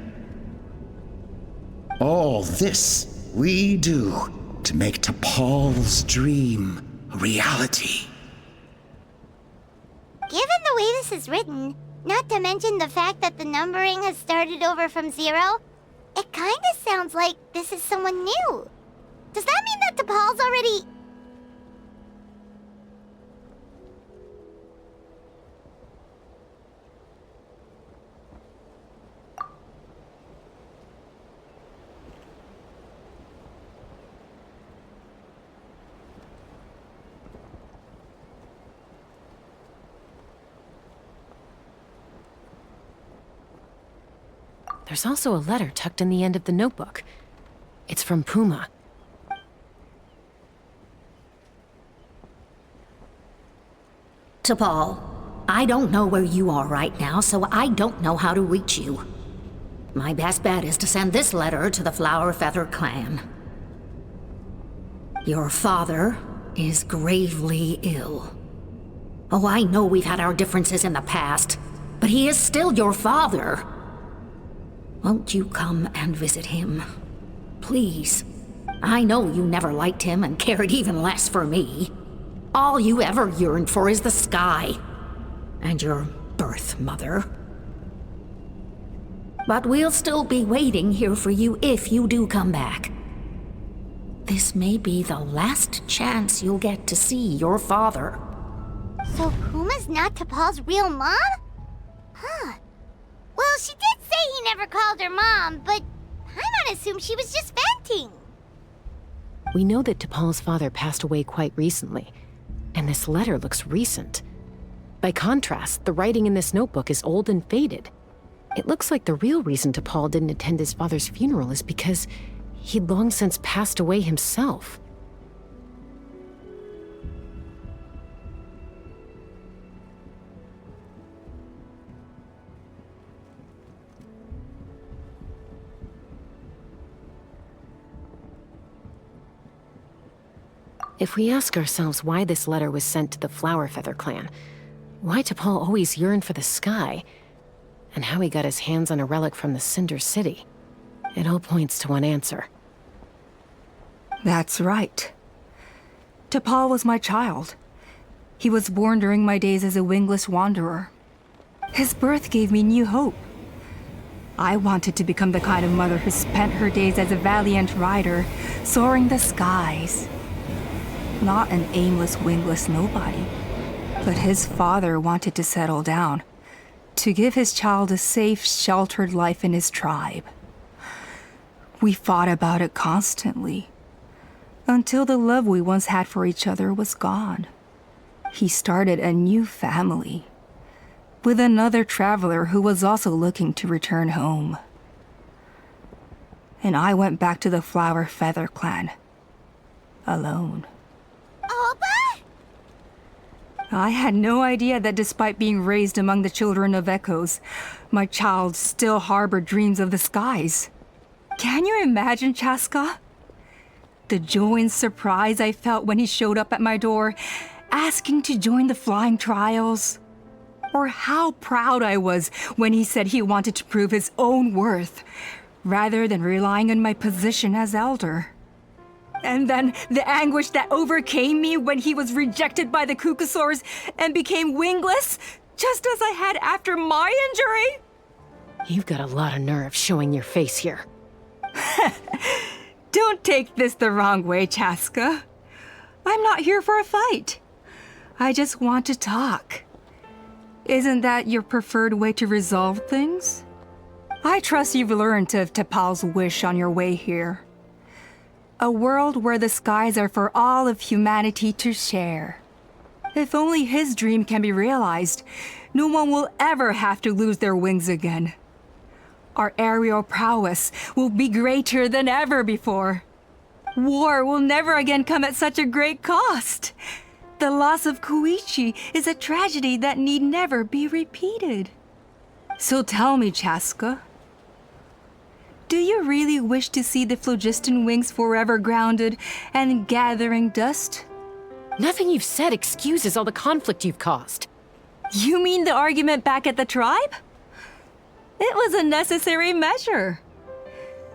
All this we do to make T'Pol's dream a reality. Given the way this is written, not to mention the fact that the numbering has started over from 0, it kinda sounds like this is someone new. Does that mean that T'Pol's already... There's also a letter tucked in the end of the notebook. It's from Puma. T'Pol, I don't know where you are right now, so I don't know how to reach you. My best bet is to send this letter to the Flower Feather clan. Your father is gravely ill. Oh, I know we've had our differences in the past, but he is still your father. Won't you come and visit him? Please. I know you never liked him and cared even less for me. All you ever yearned for is the sky. And your birth mother. But we'll still be waiting here for you if you do come back. This may be the last chance you'll get to see your father. So Puma's not T'Pol's real mom? Huh. Well, she did say he never called her mom, but I'm gonna assume she was just venting. We know that T'Pol's father passed away quite recently, and this letter looks recent. By contrast, the writing in this notebook is old and faded. It looks like the real reason T'Pol didn't attend his father's funeral is because he'd long since passed away himself. If we ask ourselves why this letter was sent to the Flower Feather clan, why T'Pol always yearned for the sky, and how he got his hands on a relic from the Cinder City, It all points to one answer. That's right. T'Pol was my child. He was born during my days as a wingless wanderer. His birth gave me new hope. I wanted to become the kind of mother who spent her days as a valiant rider, soaring the skies. Not an aimless, wingless nobody. But his father wanted to settle down, to give his child a safe, sheltered life in his tribe. We fought about it constantly, until the love we once had for each other was gone. He started a new family, with another traveler who was also looking to return home. And I went back to the Flower Feather clan, alone. Alba? I had no idea that despite being raised among the children of echoes, my child still harbored dreams of the skies. Can you imagine, Chasca? The joy and surprise I felt when he showed up at my door, asking to join the flying trials. Or how proud I was when he said he wanted to prove his own worth, rather than relying on my position as elder. And then the anguish that overcame me when he was rejected by the Cucusaurs and became wingless, just as I had after my injury. You've got a lot of nerve showing your face here. Don't take this the wrong way, Chasca. I'm not here for a fight. I just want to talk. Isn't that your preferred way to resolve things? I trust you've learned of T'Pol's wish on your way here. A world where the skies are for all of humanity to share. If only his dream can be realized, no one will ever have to lose their wings again. Our aerial prowess will be greater than ever before. War will never again come at such a great cost. The loss of Koichi is a tragedy that need never be repeated. So tell me, Chasca, do you really wish to see the phlogiston wings forever grounded and gathering dust? Nothing you've said excuses all the conflict you've caused. You mean the argument back at the tribe? It was a necessary measure.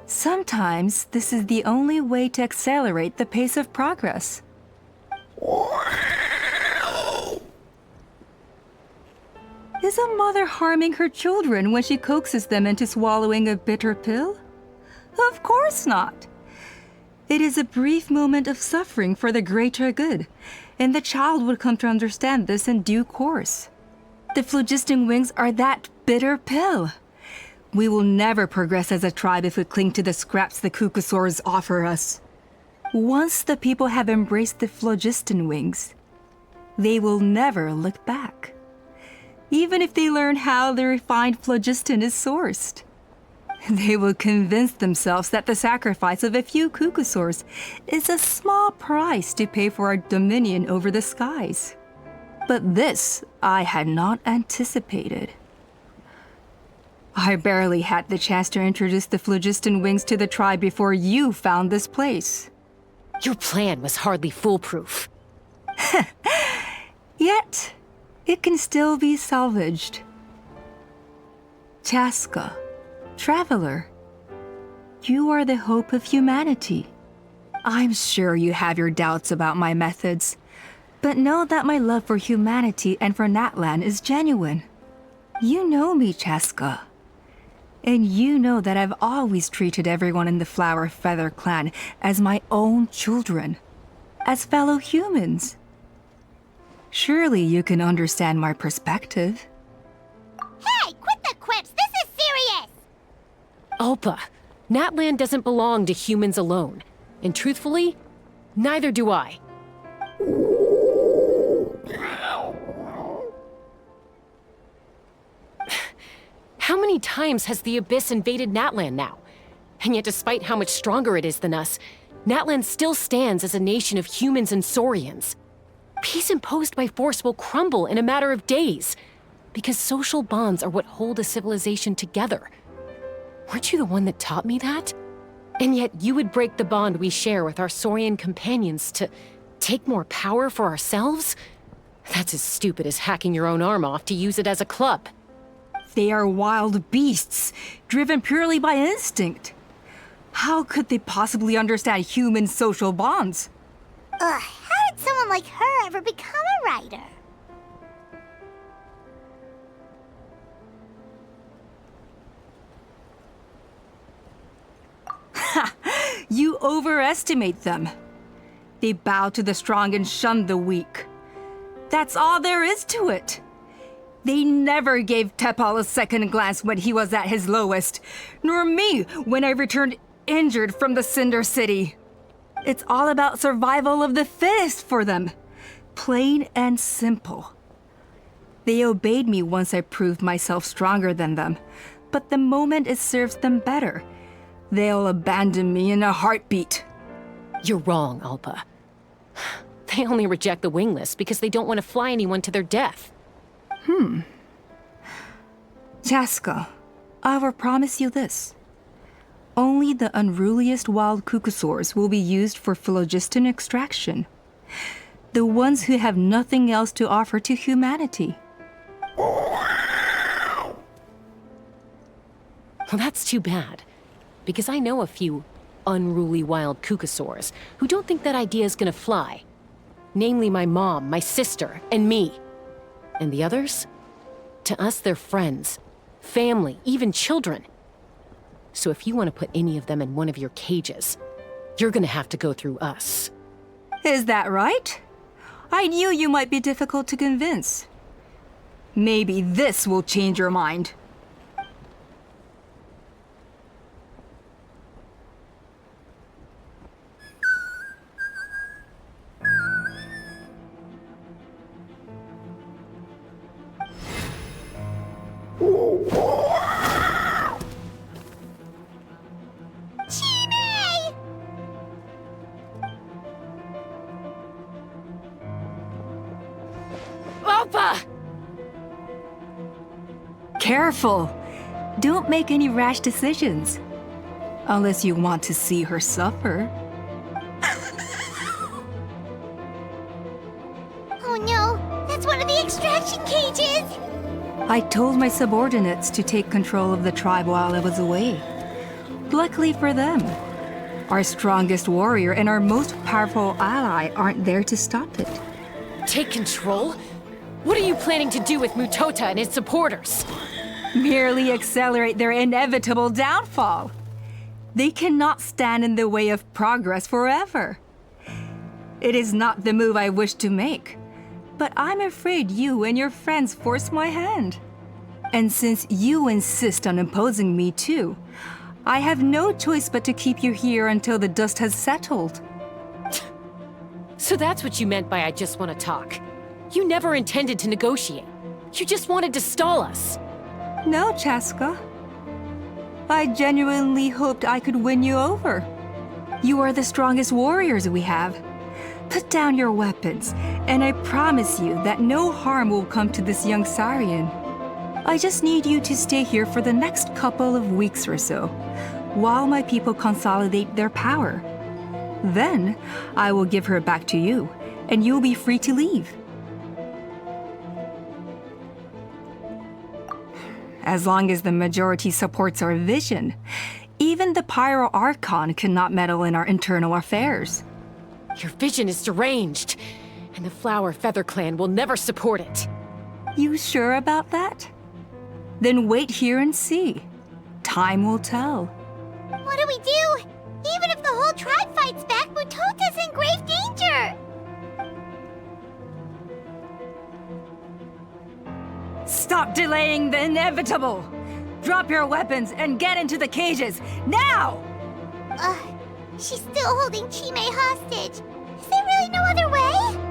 Sometimes this is the only way to accelerate the pace of progress. Is a mother harming her children when she coaxes them into swallowing a bitter pill? Of course not. It is a brief moment of suffering for the greater good, and the child would come to understand this in due course. The phlogiston wings are that bitter pill. We will never progress as a tribe if we cling to the scraps the Cucusaurs offer us. Once the people have embraced the phlogiston wings, they will never look back. Even if they learn how the refined phlogiston is sourced. They will convince themselves that the sacrifice of a few Cucusaurs is a small price to pay for our dominion over the skies. But this I had not anticipated. I barely had the chance to introduce the phlogiston wings to the tribe before you found this place. Your plan was hardly foolproof. Yet, it can still be salvaged. Chasca, traveler, you are the hope of humanity. I'm sure you have your doubts about my methods, but know that my love for humanity and for Natlan is genuine. You know me, Chasca. And you know that I've always treated everyone in the Flower Feather clan as my own children, as fellow humans. Surely you can understand my perspective. Hey, quit the quips! This is serious! Alpa, Natlan doesn't belong to humans alone. And truthfully, neither do I. How many times has the Abyss invaded Natlan now? And yet despite how much stronger it is than us, Natlan still stands as a nation of humans and saurians. Peace imposed by force will crumble in a matter of days, because social bonds are what hold a civilization together. Weren't you the one that taught me that? And yet you would break the bond we share with our saurian companions to take more power for ourselves? That's as stupid as hacking your own arm off to use it as a club. They are wild beasts, driven purely by instinct. How could they possibly understand human social bonds? Ugh, how did someone like her ever become a writer? You overestimate them. They bow to the strong and shun the weak. That's all there is to it. They never gave Tepal a second glance when he was at his lowest, nor me when I returned injured from the Cinder City. It's all about survival of the fittest for them. Plain and simple. They obeyed me once I proved myself stronger than them, but the moment it serves them better, they'll abandon me in a heartbeat. You're wrong, Alpa. They only reject the wingless because they don't want to fly anyone to their death. Chasca, I will promise you this. Only the unruliest wild cucosaurs will be used for phlogiston extraction. The ones who have nothing else to offer to humanity. Well, that's too bad. Because I know a few unruly wild cucosaurs who don't think that idea is gonna fly. Namely my mom, my sister, and me. And the others? To us, they're friends, family, even children. So if you want to put any of them in one of your cages, you're gonna have to go through us. Is that right? I knew you might be difficult to convince. Maybe this will change your mind. Alpa! Careful! Don't make any rash decisions. Unless you want to see her suffer. Oh no, that's one of the extraction cages! I told my subordinates to take control of the tribe while I was away. Luckily for them, our strongest warrior and our most powerful ally aren't there to stop it. Take control? What are you planning to do with Mutota and his supporters? Merely accelerate their inevitable downfall. They cannot stand in the way of progress forever. It is not the move I wish to make, but I'm afraid you and your friends force my hand. And since you insist on imposing me too, I have no choice but to keep you here until the dust has settled. So that's what you meant by I just want to talk. You never intended to negotiate. You just wanted to stall us. No, Chasca. I genuinely hoped I could win you over. You are the strongest warriors we have. Put down your weapons, and I promise you that no harm will come to this young Saurian. I just need you to stay here for the next couple of weeks or so, while my people consolidate their power. Then, I will give her back to you, and you'll be free to leave. As long as the majority supports our vision, even the Pyro Archon cannot meddle in our internal affairs. Your vision is deranged, and the Flower Feather Clan will never support it. You sure about that? Then wait here and see. Time will tell. What do we do? Even if the whole tribe fights back, Mutota's in grave danger! Stop delaying the inevitable! Drop your weapons and get into the cages, now! She's still holding Chime hostage. Is there really no other way?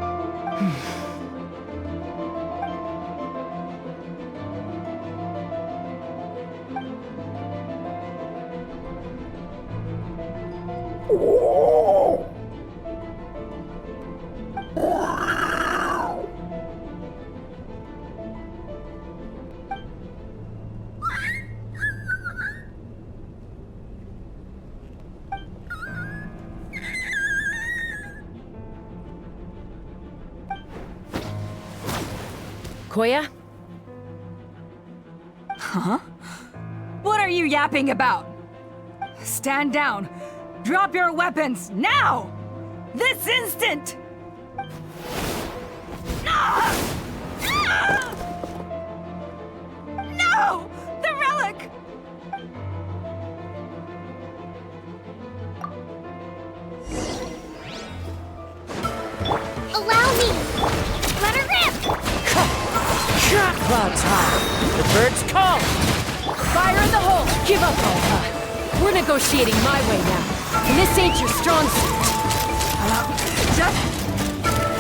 Koya? Huh? What are you yapping about? Stand down, Drop your weapons, now! This instant! No! The relic! Allow me! Let her rip! Shot clouds high! The bird's calling! Fire in the hole! Give up, Alpha! We're negotiating my way now, and this ain't your strong suit.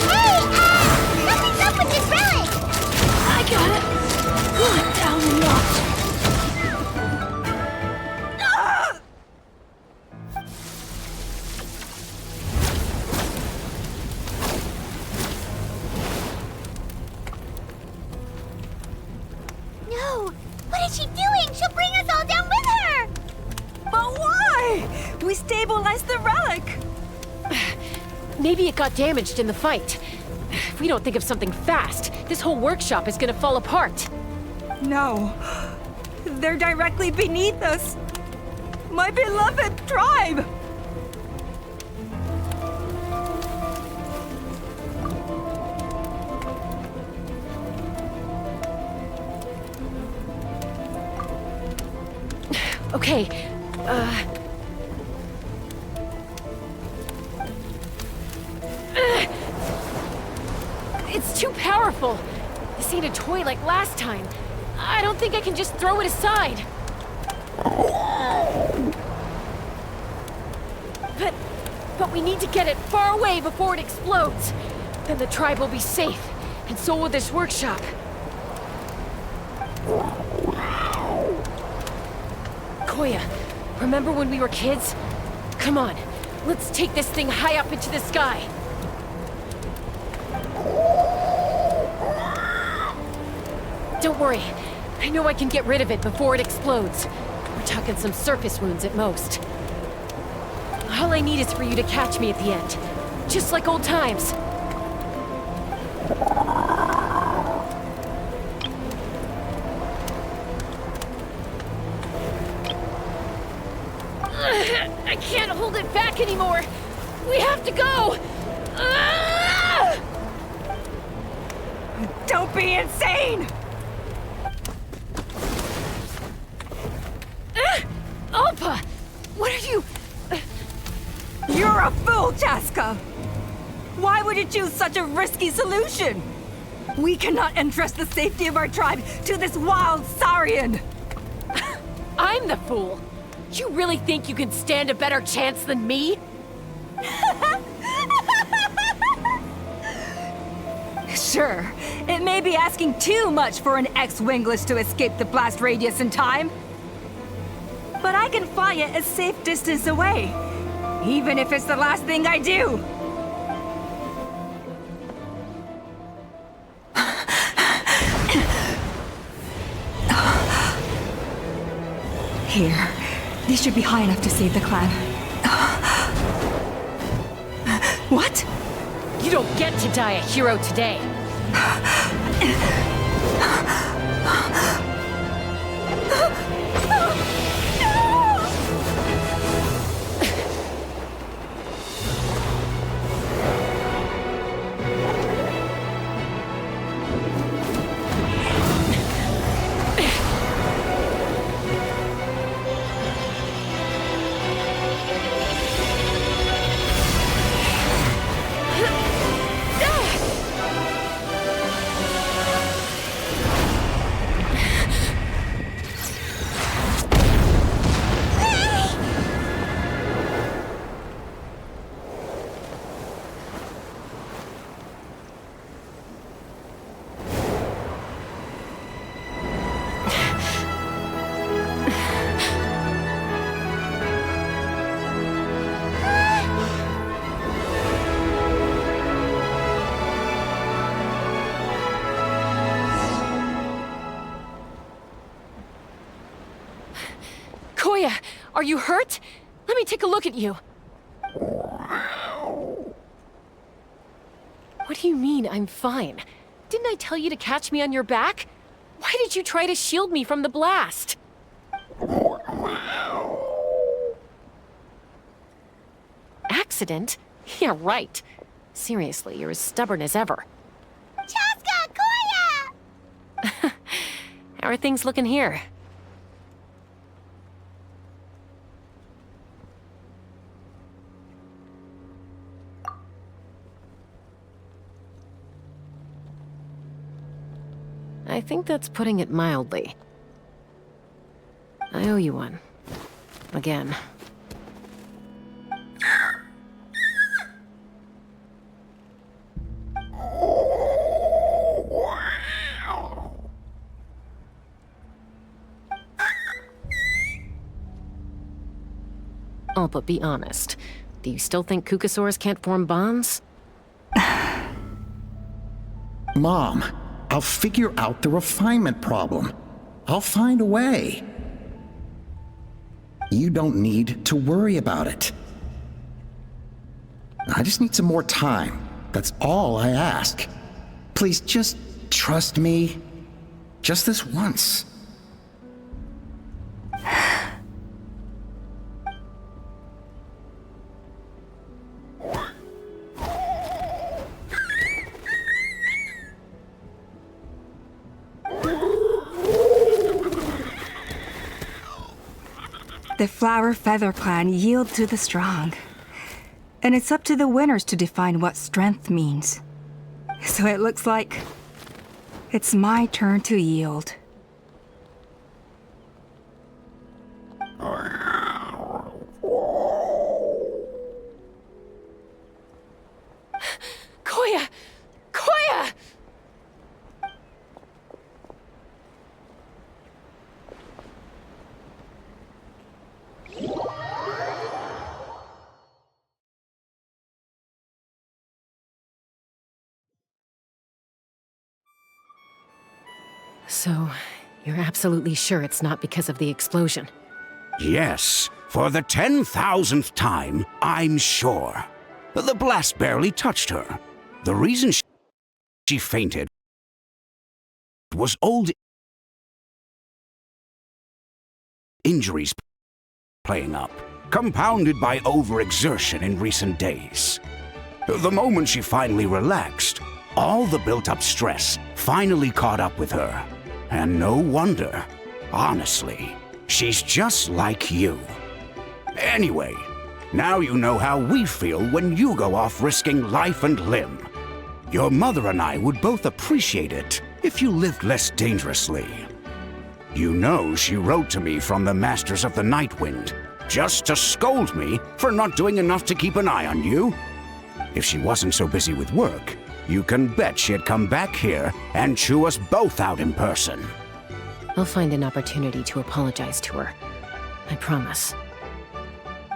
Hey! Something's up with this relic! I got it. Cool it down and watch. No! What is she doing? She'll bring us all down with her! But why? We stabilized the relic! Maybe it got damaged in the fight. If we don't think of something fast, this whole workshop is gonna fall apart. No. They're directly beneath us. My beloved tribe! Okay, It's too powerful. This ain't a toy like last time. I don't think I can just throw it aside. But we need to get it far away before it explodes. Then the tribe will be safe, and so will this workshop. Koya, remember when we were kids? Come on, let's take this thing high up into the sky. Don't worry, I know I can get rid of it before it explodes. We're talking some surface wounds at most. All I need is for you to catch me at the end, just like old times. I can't hold it back anymore. We have to go. Don't be insane! Alpa! What are you... You're a fool, Chasca! Why would you choose such a risky solution? We cannot entrust the safety of our tribe to this wild Saurian! I'm the fool! You really think you can stand a better chance than me? Sure, it may be asking too much for an ex-wingless to escape the blast radius in time. But I can fly it a safe distance away, even if it's the last thing I do. Here, these should be high enough to save the clan. What? You don't get to die a hero today. Koya, are you hurt? Let me take a look at you. What do you mean, I'm fine? Didn't I tell you to catch me on your back? Why did you try to shield me from the blast? accident? Yeah, right. Seriously, you're as stubborn as ever. Chasca, Koya! How are things looking here? I think that's putting it mildly. I owe you one. Again. Oh, but be honest. Do you still think Kukasaurs can't form bonds? Mom, I'll figure out the refinement problem. I'll find a way. You don't need to worry about it. I just need some more time. That's all I ask. Please just trust me. Just this once. The Flower Feather Clan yield to the strong. And it's up to the winners to define what strength means. So it looks like it's my turn to yield. Koya! Koya! So, you're absolutely sure it's not because of the explosion? Yes, for the 10,000th time, I'm sure. The blast barely touched her. The reason she fainted was old injuries playing up, compounded by overexertion in recent days. The moment she finally relaxed, all the built-up stress finally caught up with her. And no wonder. Honestly, she's just like you. Anyway, now you know how we feel when you go off risking life and limb. Your mother and I would both appreciate it if you lived less dangerously. You know she wrote to me from the Masters of the Night Wind, just to scold me for not doing enough to keep an eye on you. If she wasn't so busy with work, you can bet she'd come back here and chew us both out in person. I'll find an opportunity to apologize to her. I promise.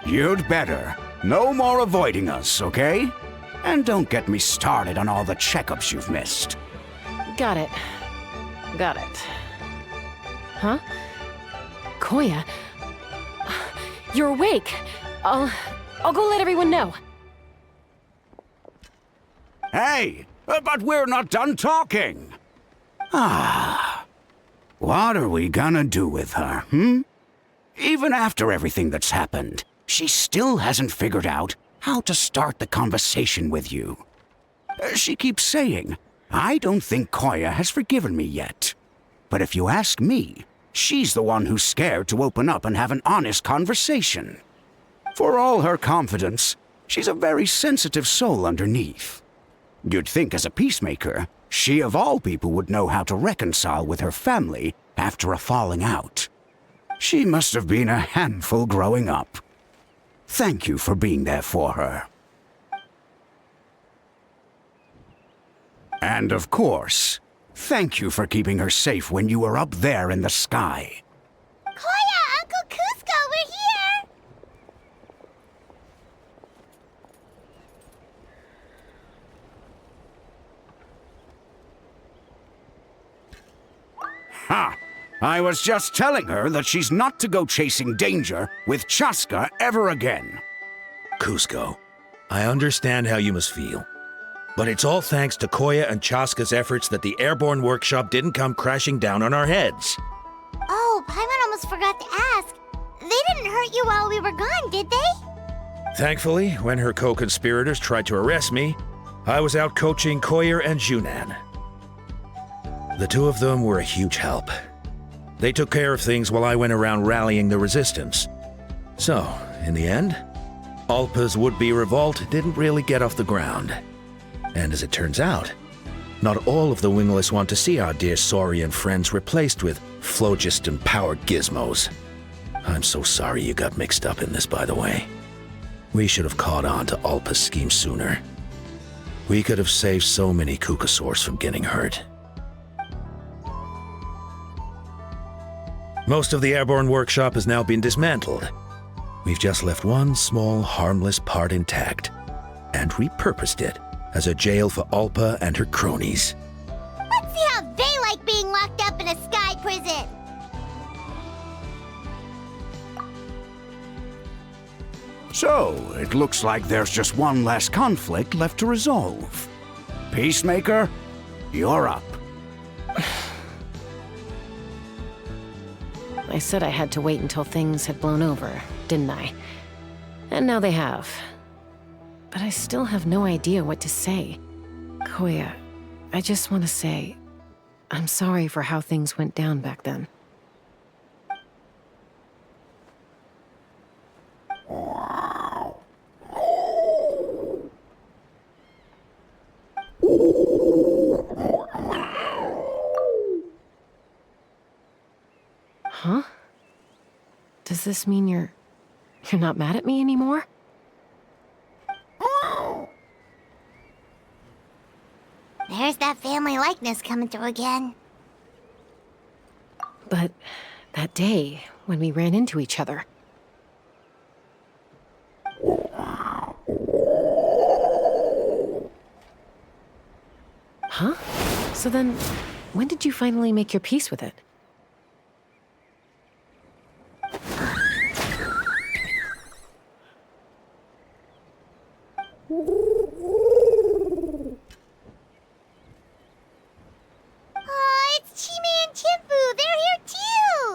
You'd better. No more avoiding us, okay? And don't get me started on all the checkups you've missed. Got it. Got it. Huh? Koya? You're awake. I'll go let everyone know. Hey, but we're not done talking. What are we gonna do with her, Even after everything that's happened, she still hasn't figured out how to start the conversation with you. She keeps saying, I don't think Koya has forgiven me yet. But if you ask me, she's the one who's scared to open up and have an honest conversation. For all her confidence, she's a very sensitive soul underneath. You'd think as a peacemaker, she of all people would know how to reconcile with her family after a falling out. She must have been a handful growing up. Thank you for being there for her. And of course, thank you for keeping her safe when you were up there in the sky. Koya, Uncle Cusco, we're here! Ha! I was just telling her that she's not to go chasing danger with Chasca ever again. Cusco, I understand how you must feel. But it's all thanks to Koya and Chasca's efforts that the airborne workshop didn't come crashing down on our heads. Oh, Paimon almost forgot to ask. They didn't hurt you while we were gone, did they? Thankfully, when her co-conspirators tried to arrest me, I was out coaching Koyer and Junan. The two of them were a huge help. They took care of things while I went around rallying the resistance. So, in the end, Alpa's would-be revolt didn't really get off the ground. And as it turns out, not all of the Wingless want to see our dear Saurian friends replaced with phlogiston-powered gizmos. I'm so sorry you got mixed up in this, by the way. We should have caught on to Alpa's scheme sooner. We could have saved so many Kukasaurs from getting hurt. Most of the airborne workshop has now been dismantled. We've just left one small, harmless part intact, and repurposed it as a jail for Alpa and her cronies. Let's see how they like being locked up in a sky prison. So, it looks like there's just one less conflict left to resolve. Peacemaker, you're up. I said I had to wait until things had blown over, didn't I? And now they have. But I still have no idea what to say. Koya, I just want to say, I'm sorry for how things went down back then. Huh? Does this mean you're not mad at me anymore? There's that family likeness coming through again. But that day, when we ran into each other... Huh? So then, when did you finally make your peace with it? It's Chime and Chimpu. They're here too.